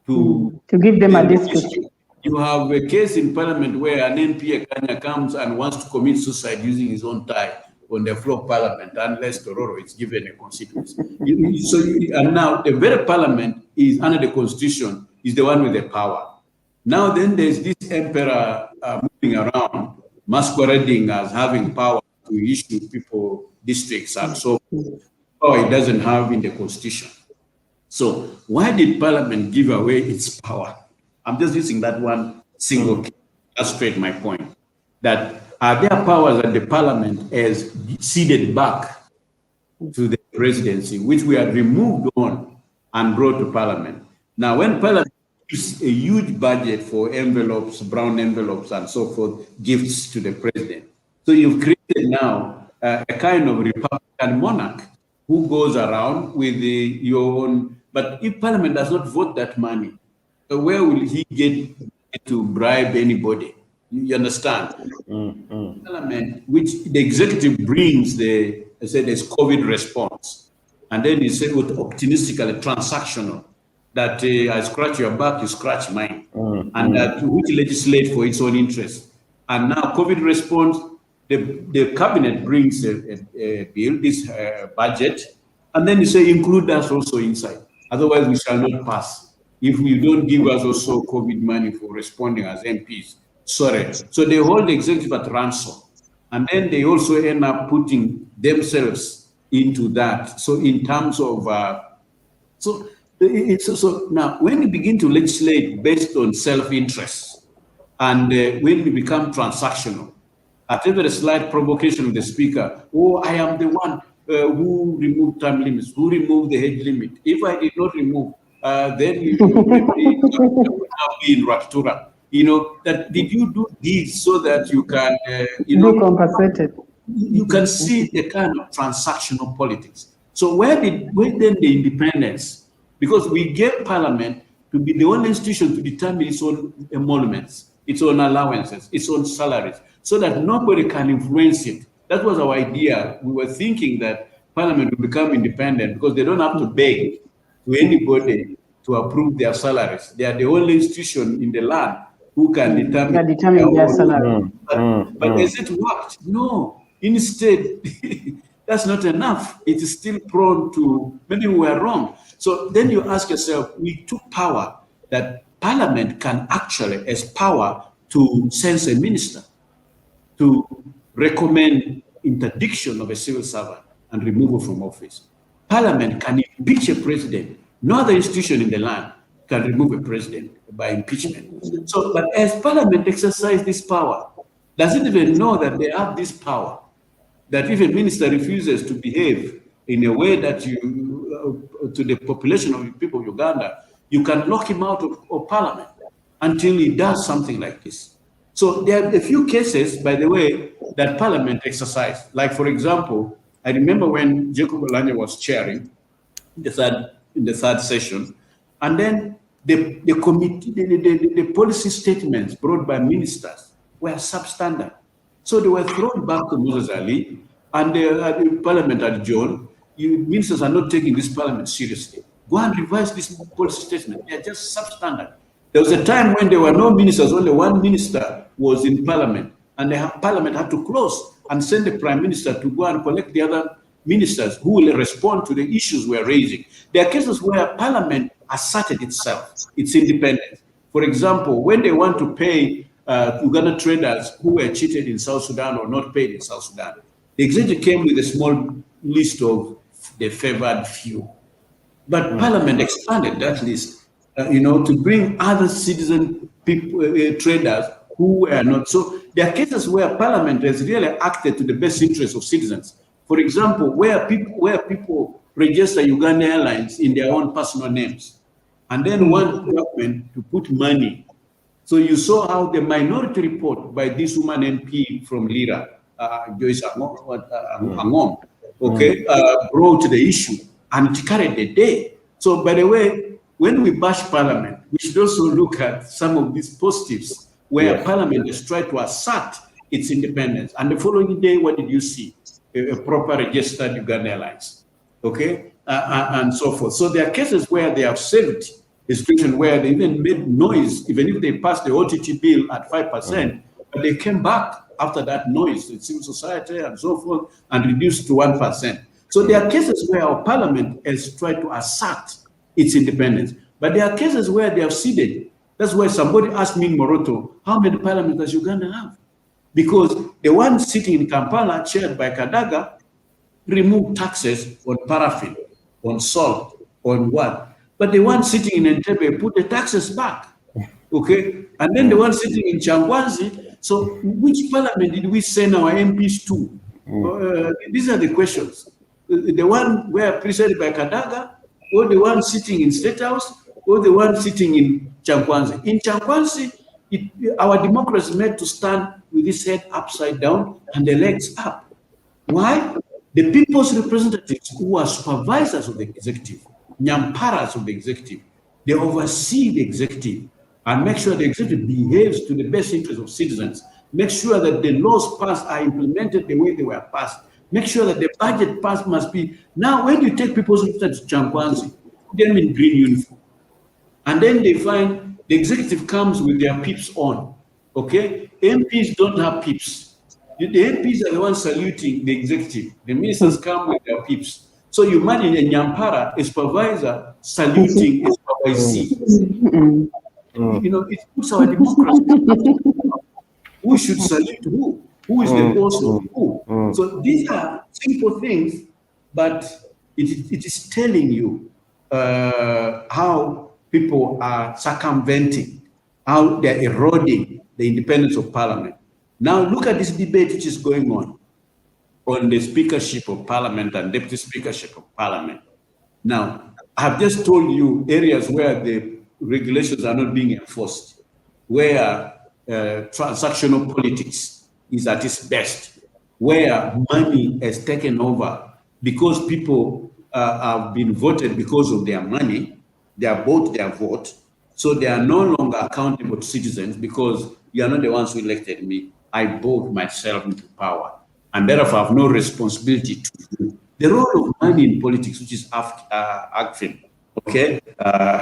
to give them a district. You have a case in parliament where an MP comes and wants to commit suicide using his own tie on the floor of parliament, unless Tororo is given a constituency. And now the very parliament is under the constitution, is the one with the power. Now then there's this emperor moving around, masquerading as having power to issue people districts and so forth. It doesn't have in the constitution. So why did parliament give away its power? I'm just using that one single case to illustrate my point, that are there powers that the parliament has ceded back to the presidency, which we had removed on and brought to parliament. Now, when parliament gives a huge budget for envelopes, brown envelopes and so forth, gifts to the president, so you've created now a kind of Republican monarch who goes around with your own, but if parliament does not vote that money, where will he get to bribe anybody? You understand? Parliament, which the executive brings I said there's COVID response. And then he said with optimistically transactional, that I scratch your back, you scratch mine. And that which legislate for its own interest. And now COVID response, the cabinet brings a bill, this budget, and then you say include us also inside. Otherwise we shall not pass. If you don't give us also COVID money for responding as MPs, sorry. So they hold the executive at ransom. And then they also end up putting themselves into that. So in terms of, so now when we begin to legislate based on self-interest, and when we become transactional, at every slight provocation of the speaker, oh, I am the one who removed term limits, who removed the age limit. If I did not remove, then you would now be in Raptura. You know, that did you do this so that you can, be compensated? You can see the kind of transactional politics. So where then the independence? Because we gave parliament to be the only institution to determine its own emoluments, its own allowances, its own salaries, so that nobody can influence it. That was our idea. We were thinking that Parliament will become independent because they don't have to beg to anybody to approve their salaries. They are the only institution in the land who can determine their salary. But has it worked? No. Instead, that's not enough. It is still prone to, maybe we are wrong. So then you ask yourself, we took power that Parliament can actually, as power to censor a minister, to recommend interdiction of a civil servant and removal from office. Parliament can impeach a president. No other institution in the land can remove a president by impeachment. So, but as Parliament exercise this power, does it even know that they have this power? That if a minister refuses to behave in a way that to the population of the people of Uganda, you can lock him out of Parliament until he does something like this. So there are a few cases, by the way, that Parliament exercised. Like, for example, I remember when Jacob Olanya was chairing in the third session, and then the committee, the policy statements brought by ministers were substandard. So they were thrown back to Moses Ali, and the Parliament adjourned. Ministers are not taking this Parliament seriously. Go and revise this policy statement. They are just substandard. There was a time when there were no ministers, only one minister was in Parliament, and the Parliament had to close and send the Prime Minister to go and collect the other ministers who will respond to the issues we're raising. There are cases where Parliament asserted itself, its independence. For example, when they want to pay Uganda traders who were cheated in South Sudan or not paid in South Sudan, the executive came with a small list of the favored few. But Parliament expanded that list, to bring other citizen people, traders who were not. So there are cases where Parliament has really acted to the best interest of citizens. For example, where people register Uganda Airlines in their own personal names, and then want government to put money. So you saw how the minority report by this woman MP from Lira, Joyce Angom, brought the issue and it carried the day. So, by the way, when we bash Parliament, we should also look at some of these positives where Parliament has tried to assert its independence. And the following day, what did you see? A proper registered Uganda Airlines, and so forth. So there are cases where they have saved a situation where they even made noise, even if they passed the OTT bill at 5%, but they came back after that noise in civil society and so forth and reduced to 1%. So there are cases where our Parliament has tried to assert its independence, but there are cases where they have ceded. That's why somebody asked me in Moroto, how many parliaments does Uganda have? Because the one sitting in Kampala, chaired by Kadaga, removed taxes on paraffin, on salt, on what? But the one sitting in Entebbe put the taxes back, And then the one sitting in Changwanzi, so which parliament did we send our MPs to? These are the questions. The one where presided by Kadaga, or the one sitting in State House, or the one sitting in Changwanzi. In Changwanzi, our democracy is meant to stand with its head upside down and the legs up. Why? The people's representatives who are supervisors of the executive, nyamparas of the executive, they oversee the executive and make sure the executive behaves to the best interest of citizens, make sure that the laws passed are implemented the way they were passed, make sure that the budget passed must be. Now, when you take people's representatives to Changwanzi, put them in green uniform, and then they find the executive comes with their pips on, MPs don't have pips. The MPs are the ones saluting the executive. The ministers come with their pips. So you imagine a nyampara, a supervisor, saluting a supervisee. It puts our democracy. Who should salute who? Who is the boss of who? So these are simple things, but it is telling you how people are circumventing, how they're eroding the independence of Parliament. Now look at this debate which is going on the speakership of Parliament and deputy speakership of Parliament. Now, I have just told you areas where the regulations are not being enforced, where transactional politics is at its best, where money has taken over because people have been voted because of their money, they have bought their vote, So they are no longer accountable to citizens because you are not the ones who elected me. I vote myself into power, and therefore have no responsibility to do. The role of money in politics, which is actually, okay,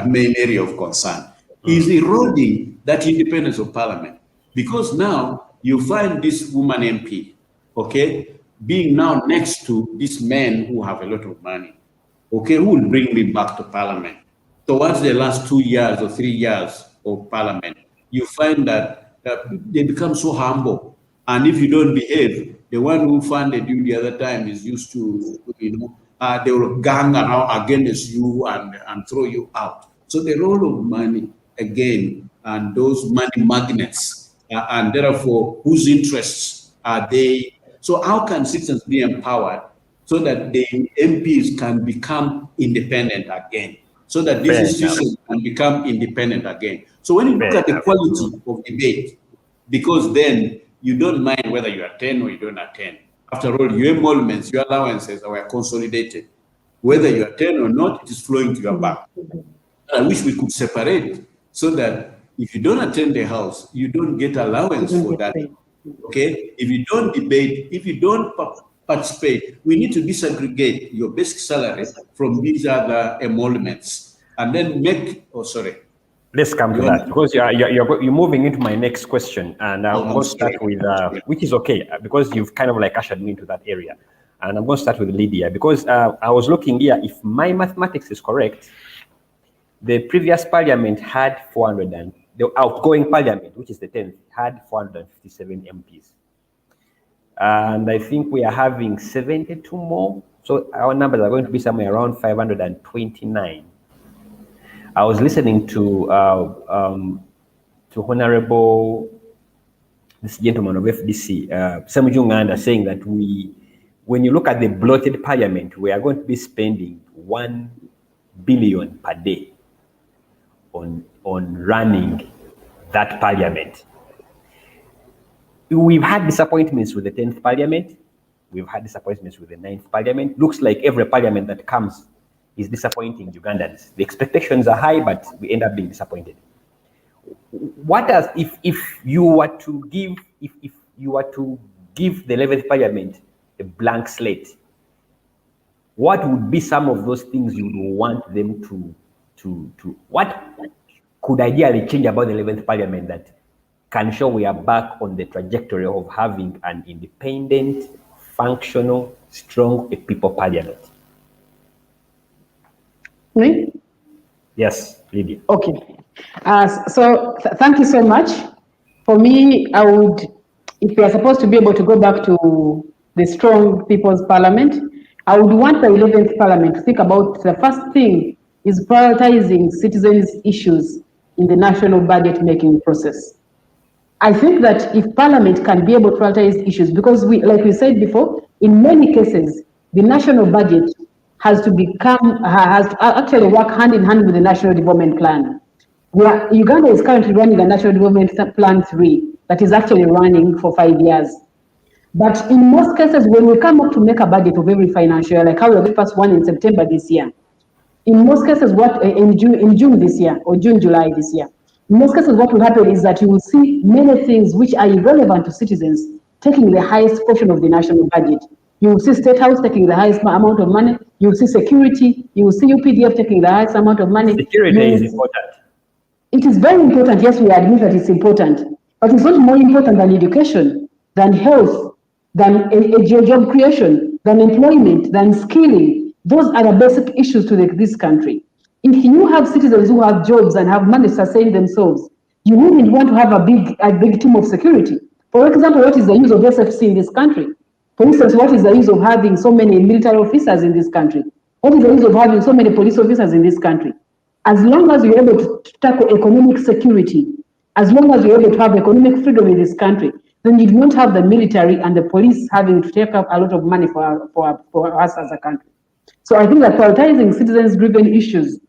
main area of concern, is eroding that independence of parliament. Because now you find this woman MP, okay, being now next to these men who have a lot of money, okay, who will bring me back to parliament. Towards the last 2 years or 3 years of parliament, you find that they become so humble. And if you don't behave, the one who funded you the other time is used to, they will gang around against you and throw you out. So the role of money, again, and those money magnets, and therefore, whose interests are they? So how can citizens be empowered so that the MPs can become independent again? So that this institution can become independent again. So when you look at the quality of debate, because then you don't mind whether you attend or you don't attend. After all, your emoluments, your allowances are consolidated. Whether you attend or not, it is flowing to your bank. I wish we could separate so that if you don't attend the house, you don't get allowance for that. Okay? If you don't debate, if you don't participate, we need to disaggregate your basic salary from these other emoluments and then make, Let's come to that, because you're moving into my next question, and I'm going to start with, which is okay, because you've kind of like ushered me into that area. And I'm going to start with Lydia, because I was looking here, if my mathematics is correct, the previous parliament had the outgoing parliament, which is the 10th, had 457 MPs. And I think we are having 72 more. So our numbers are going to be somewhere around 529. I was listening to Honorable, this gentleman of FDC, Samujunganda, saying that when you look at the bloated parliament, we are going to be spending 1 billion per day on running that parliament. We've had disappointments with the 10th parliament. We've had disappointments with the 9th parliament. Looks like every parliament that comes is disappointing Ugandans. The expectations are high, but we end up being disappointed. What does, if you were to give the 11th parliament a blank slate, what would be some of those things you would want them to what could ideally change about the 11th parliament that can show we are back on the trajectory of having an independent, functional, strong people parliament? Me? Yes, Lydia. Okay. Thank you so much. For me, I would, if we are supposed to be able to go back to the strong people's parliament, I would want the 11th parliament to think about the first thing is prioritizing citizens' issues in the national budget making process. I think that if Parliament can be able to prioritize issues, because like we said before, in many cases, the national budget has to actually work hand in hand with the National Development Plan. Uganda is currently running a National Development Plan 3 that is actually running for 5 years. But in most cases, when we come up to make a budget of every financial year, like how we going to pass one in September this year, in most cases, in June this year, or June, July this year, in most cases, what will happen is that you will see many things which are irrelevant to citizens taking the highest portion of the national budget. You will see State House taking the highest amount of money. You will see security. You will see UPDF taking the highest amount of money. Security is important. It is very important. Yes, we admit that it's important. But it's not more important than education, than health, than job creation, than employment, than skilling. Those are the basic issues to this country. If you have citizens who have jobs and have money to sustain themselves, you wouldn't want to have a big team of security. For example, what is the use of SFC in this country? For instance, what is the use of having so many military officers in this country? What is the use of having so many police officers in this country? As long as you're able to tackle economic security, as long as you're able to have economic freedom in this country, then you won't have the military and the police having to take up a lot of money for us as a country. So I think that prioritizing citizens-driven issues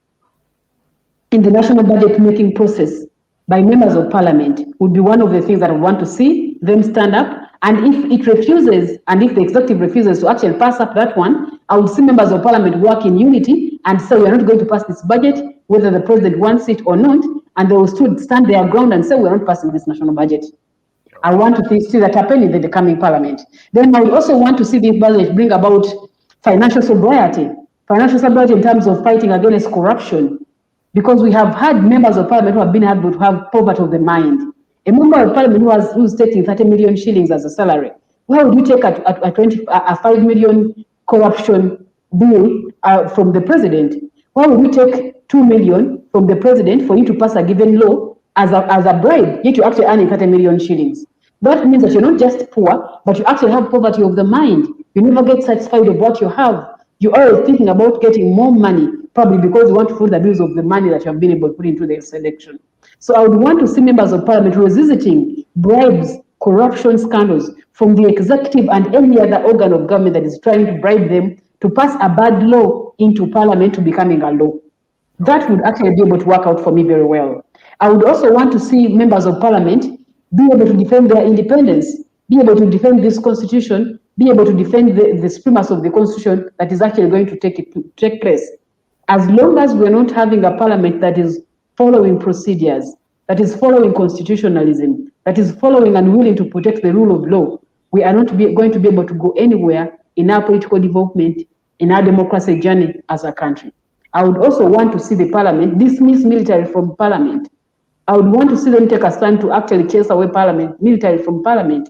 in the national budget making process by members of parliament would be one of the things that I want to see them stand up. And if it refuses, and if the executive refuses to actually pass up that one, I would see members of parliament work in unity and say we're not going to pass this budget, whether the president wants it or not, and they will still stand their ground and say, we're not passing this national budget. I want to see that happen in the coming parliament. Then I would also want to see this budget bring about financial sobriety in terms of fighting against corruption, because we have had members of parliament who have been able to have poverty of the mind. A member of parliament who's taking 30 million shillings as a salary, why would you take a 5 million corruption bill from the president? Why would you take 2 million from the president for you to pass a given law as a bribe, yet you're actually earning 30 million shillings? That means that you're not just poor, but you actually have poverty of the mind. You never get satisfied with what you have. You're always thinking about getting more money, probably because you want to foot the bills of the money that you have been able to put into the election. So I would want to see members of parliament revisiting bribes, corruption scandals from the executive and any other organ of government that is trying to bribe them to pass a bad law into parliament to becoming a law. That would actually be able to work out for me very well. I would also want to see members of parliament be able to defend their independence, be able to defend this constitution, be able to defend the supremacy of the constitution that is actually going to take place. As long as we're not having a parliament that is following procedures, that is following constitutionalism, that is following and willing to protect the rule of law, we are not going to be able to go anywhere in our political development, in our democracy journey as a country. I would also want to see the parliament dismiss military from parliament. I would want to see them take a stand to actually chase away military from parliament.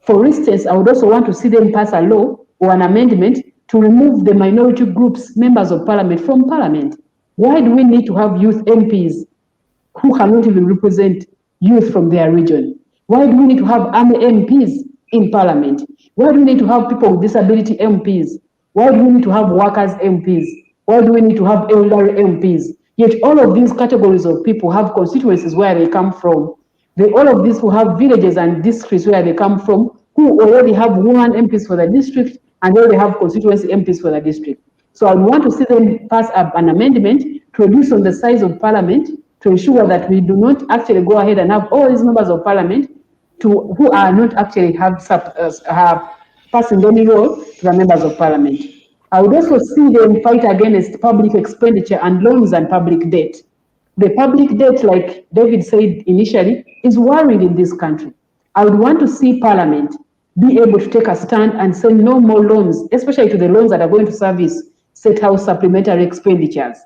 For instance, I would also want to see them pass a law or an amendment to remove the minority groups, members of parliament, from parliament. Why do we need to have youth MPs who cannot even represent youth from their region? Why do we need to have army MPs in parliament? Why do we need to have people with disability MPs? Why do we need to have workers MPs? Why do we need to have elderly MPs? Yet all of these categories of people have constituencies where they come from. All of these who have villages and districts where they come from, who already have one MPs for the district and already have constituency MPs for the district. So I want to see them pass an amendment to reduce on the size of parliament to ensure that we do not actually go ahead and have all these members of parliament who are not actually passing any role to the members of parliament. I would also see them fight against public expenditure and loans and public debt. The public debt, like David said initially, is worrying in this country. I would want to see Parliament be able to take a stand and say no more loans, especially to the loans that are going to service State House supplementary expenditures.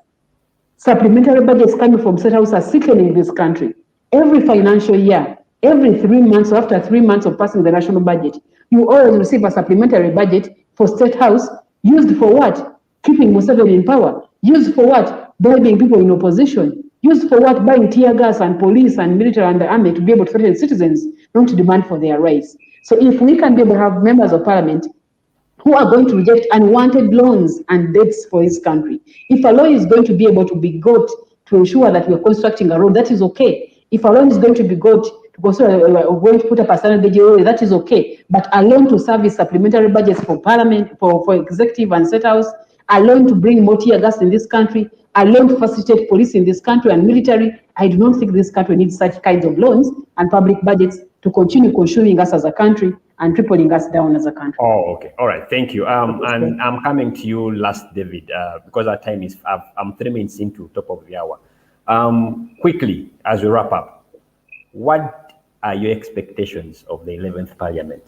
Supplementary budgets coming from State House are sickening this country. Every financial year, every 3 months, or after 3 months of passing the national budget, you always receive a supplementary budget for State House. Used for what? Keeping Museveni in power. Used for what? Bribing people in opposition. Used for what? Buying tear gas and police and military and the army to be able to threaten citizens, not to demand for their rights. So if we can be able to have members of parliament who are going to reject unwanted loans and debts for this country, if a law is going to be able to be got to ensure that we're constructing a road, that is okay. If a loan is going to be got to consider going to put up a standard road, that is okay. But a loan to service supplementary budgets for parliament, for executive and State House, a loan to bring more tear gas in this country, a loan to facilitate police in this country and military, I do not think this country needs such kinds of loans and public budgets to continue consuming us as a country and tripling us down as a country. Oh, okay. All right. Thank you. And I'm coming to you last, David, because our time is, I'm 3 minutes into top of the hour. Quickly, as we wrap up, what are your expectations of the 11th Parliament?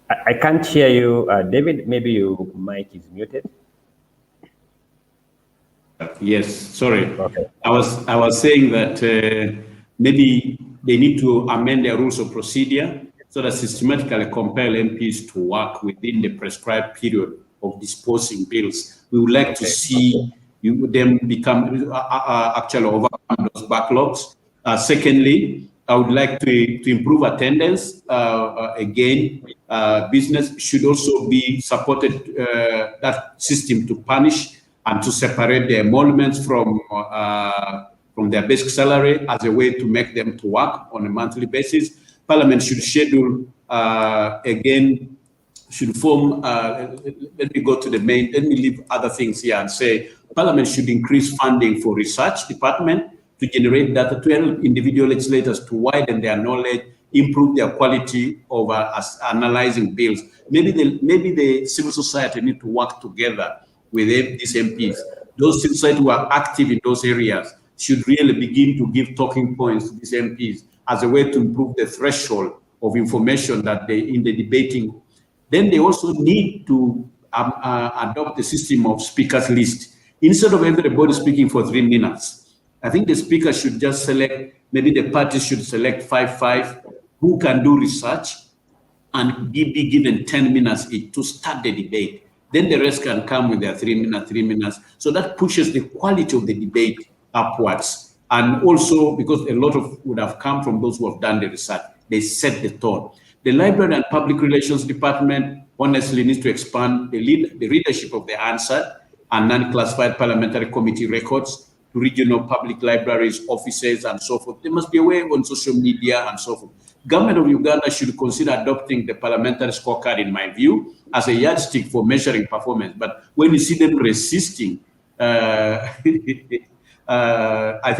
I can't hear you, David. Maybe your mic is muted. Yes, sorry. Okay. I was saying that maybe they need to amend their rules of procedure so that systematically compel MPs to work within the prescribed period of disposing bills. We would like to see them become actually overcome those backlogs. Secondly, I would like to improve attendance. Again, business should also be supported, that system to punish and to separate the emoluments from their basic salary as a way to make them to work on a monthly basis. Parliament should schedule, again, should form, let me go to the main, let me leave other things here and say, Parliament should increase funding for research department to generate data to help individual legislators to widen their knowledge improve their quality of analyzing bills. Maybe the civil society need to work together with these MPs. Those civil society who are active in those areas should really begin to give talking points to these MPs as a way to improve the threshold of information that they in the debating. Then they also need to adopt the system of speakers list. Instead of everybody speaking for 3 minutes, I think the speaker should just select, maybe the party should select 5 who can do research and be given 10 minutes each to start the debate. Then the rest can come with their 3 minutes. So that pushes the quality of the debate upwards. And also because a lot of would have come from those who have done the research, they set the tone. The Library and Public Relations Department honestly needs to expand the readership of the answered and non-classified parliamentary committee records to regional public libraries, offices, and so forth. There must be a way on social media and so forth. Government of Uganda should consider adopting the parliamentary scorecard, in my view, as a yardstick for measuring performance. But when you see them resisting, I think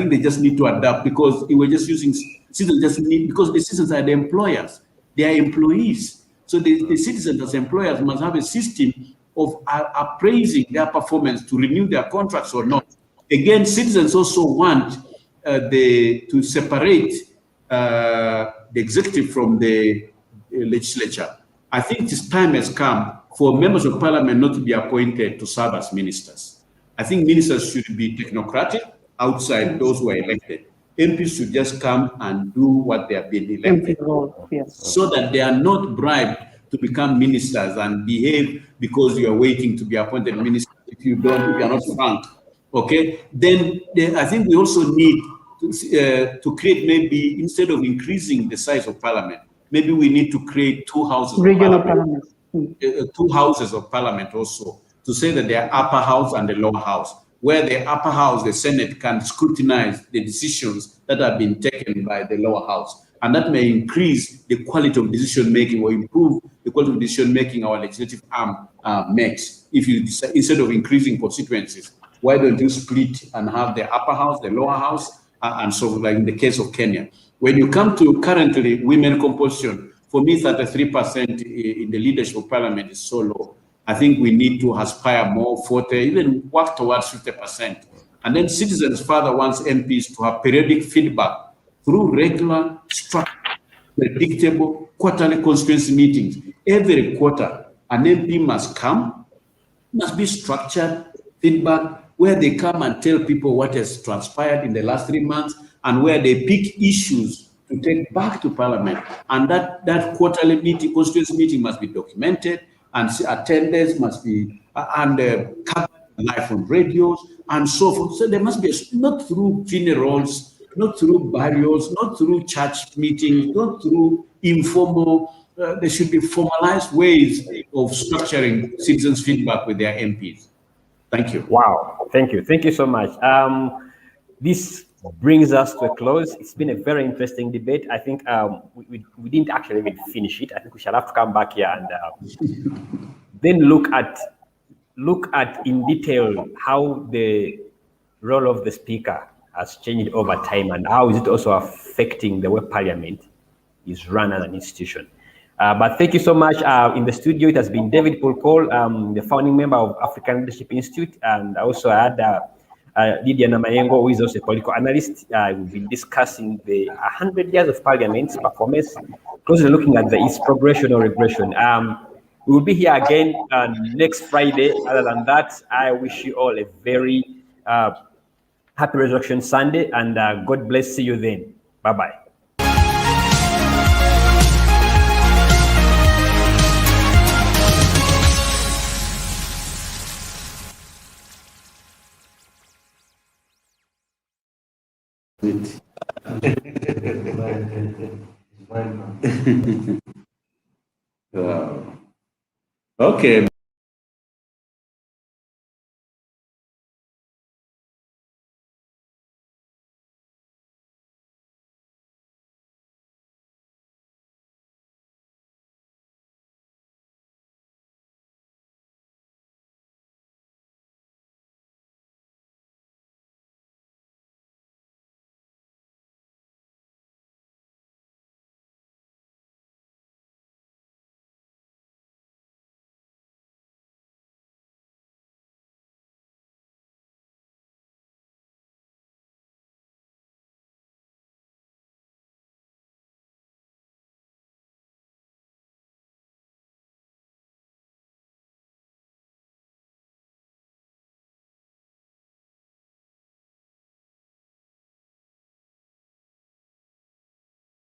they just need to adapt, because we're just using citizens because the citizens are the employers, they are employees. So the citizens as employers must have a system of appraising their performance to renew their contracts or not. Again, citizens also want to separate the executive from the legislature. I think this time has come for members of parliament not to be appointed to serve as ministers. I think ministers should be technocratic outside those who are elected. MPs should just come and do what they have been elected, yes, so that they are not bribed to become ministers and behave because you are waiting to be appointed minister. If you are not frank, okay, then I think we also need to create, maybe instead of increasing the size of parliament, maybe we need to create 2 houses regional of parliament. 2 houses of parliament also, to say that they are upper house and the lower house, where the upper house, the Senate, can scrutinize the decisions that have been taken by the lower house. And that may increase the quality of decision making or improve the quality of decision making our legislative arm makes. If you decide, instead of increasing constituencies, why don't you split and have the upper house, the lower house, and so like in the case of Kenya. When you come to currently women composition, for me, 33% in the leadership of parliament is so low. I think we need to aspire more, 40, even work towards 50%. And then citizens further wants MPs to have periodic feedback through regular, structured, predictable quarterly constituency meetings. Every quarter, an MP must come, must be structured feedback, where they come and tell people what has transpired in the last 3 months, and where they pick issues to take back to parliament. And that quarterly meeting, constituency meeting, must be documented, and attendance must be covered live on radios and so forth. So there must be, not through funerals, not through burials, not through church meetings, not through informal, there should be formalized ways of structuring citizens' feedback with their MPs. Thank you. Wow, thank you. Thank you so much. This brings us to a close. It's been a very interesting debate. I think we didn't actually even finish it. I think we shall have to come back here and then look at in detail how the role of the speaker has changed over time, and how is it also affecting the way parliament is run as an institution. But thank you so much. In the studio, it has been David Pulkol, the founding member of African Leadership Institute, and also I had Lydia Namayengo, who is also a political analyst. We've been discussing the 100 years of parliament's performance, closely looking at its progression or regression. We will be here again next Friday. Other than that, I wish you all a very happy Resurrection Sunday, and God bless. See you then. Bye-bye. Okay.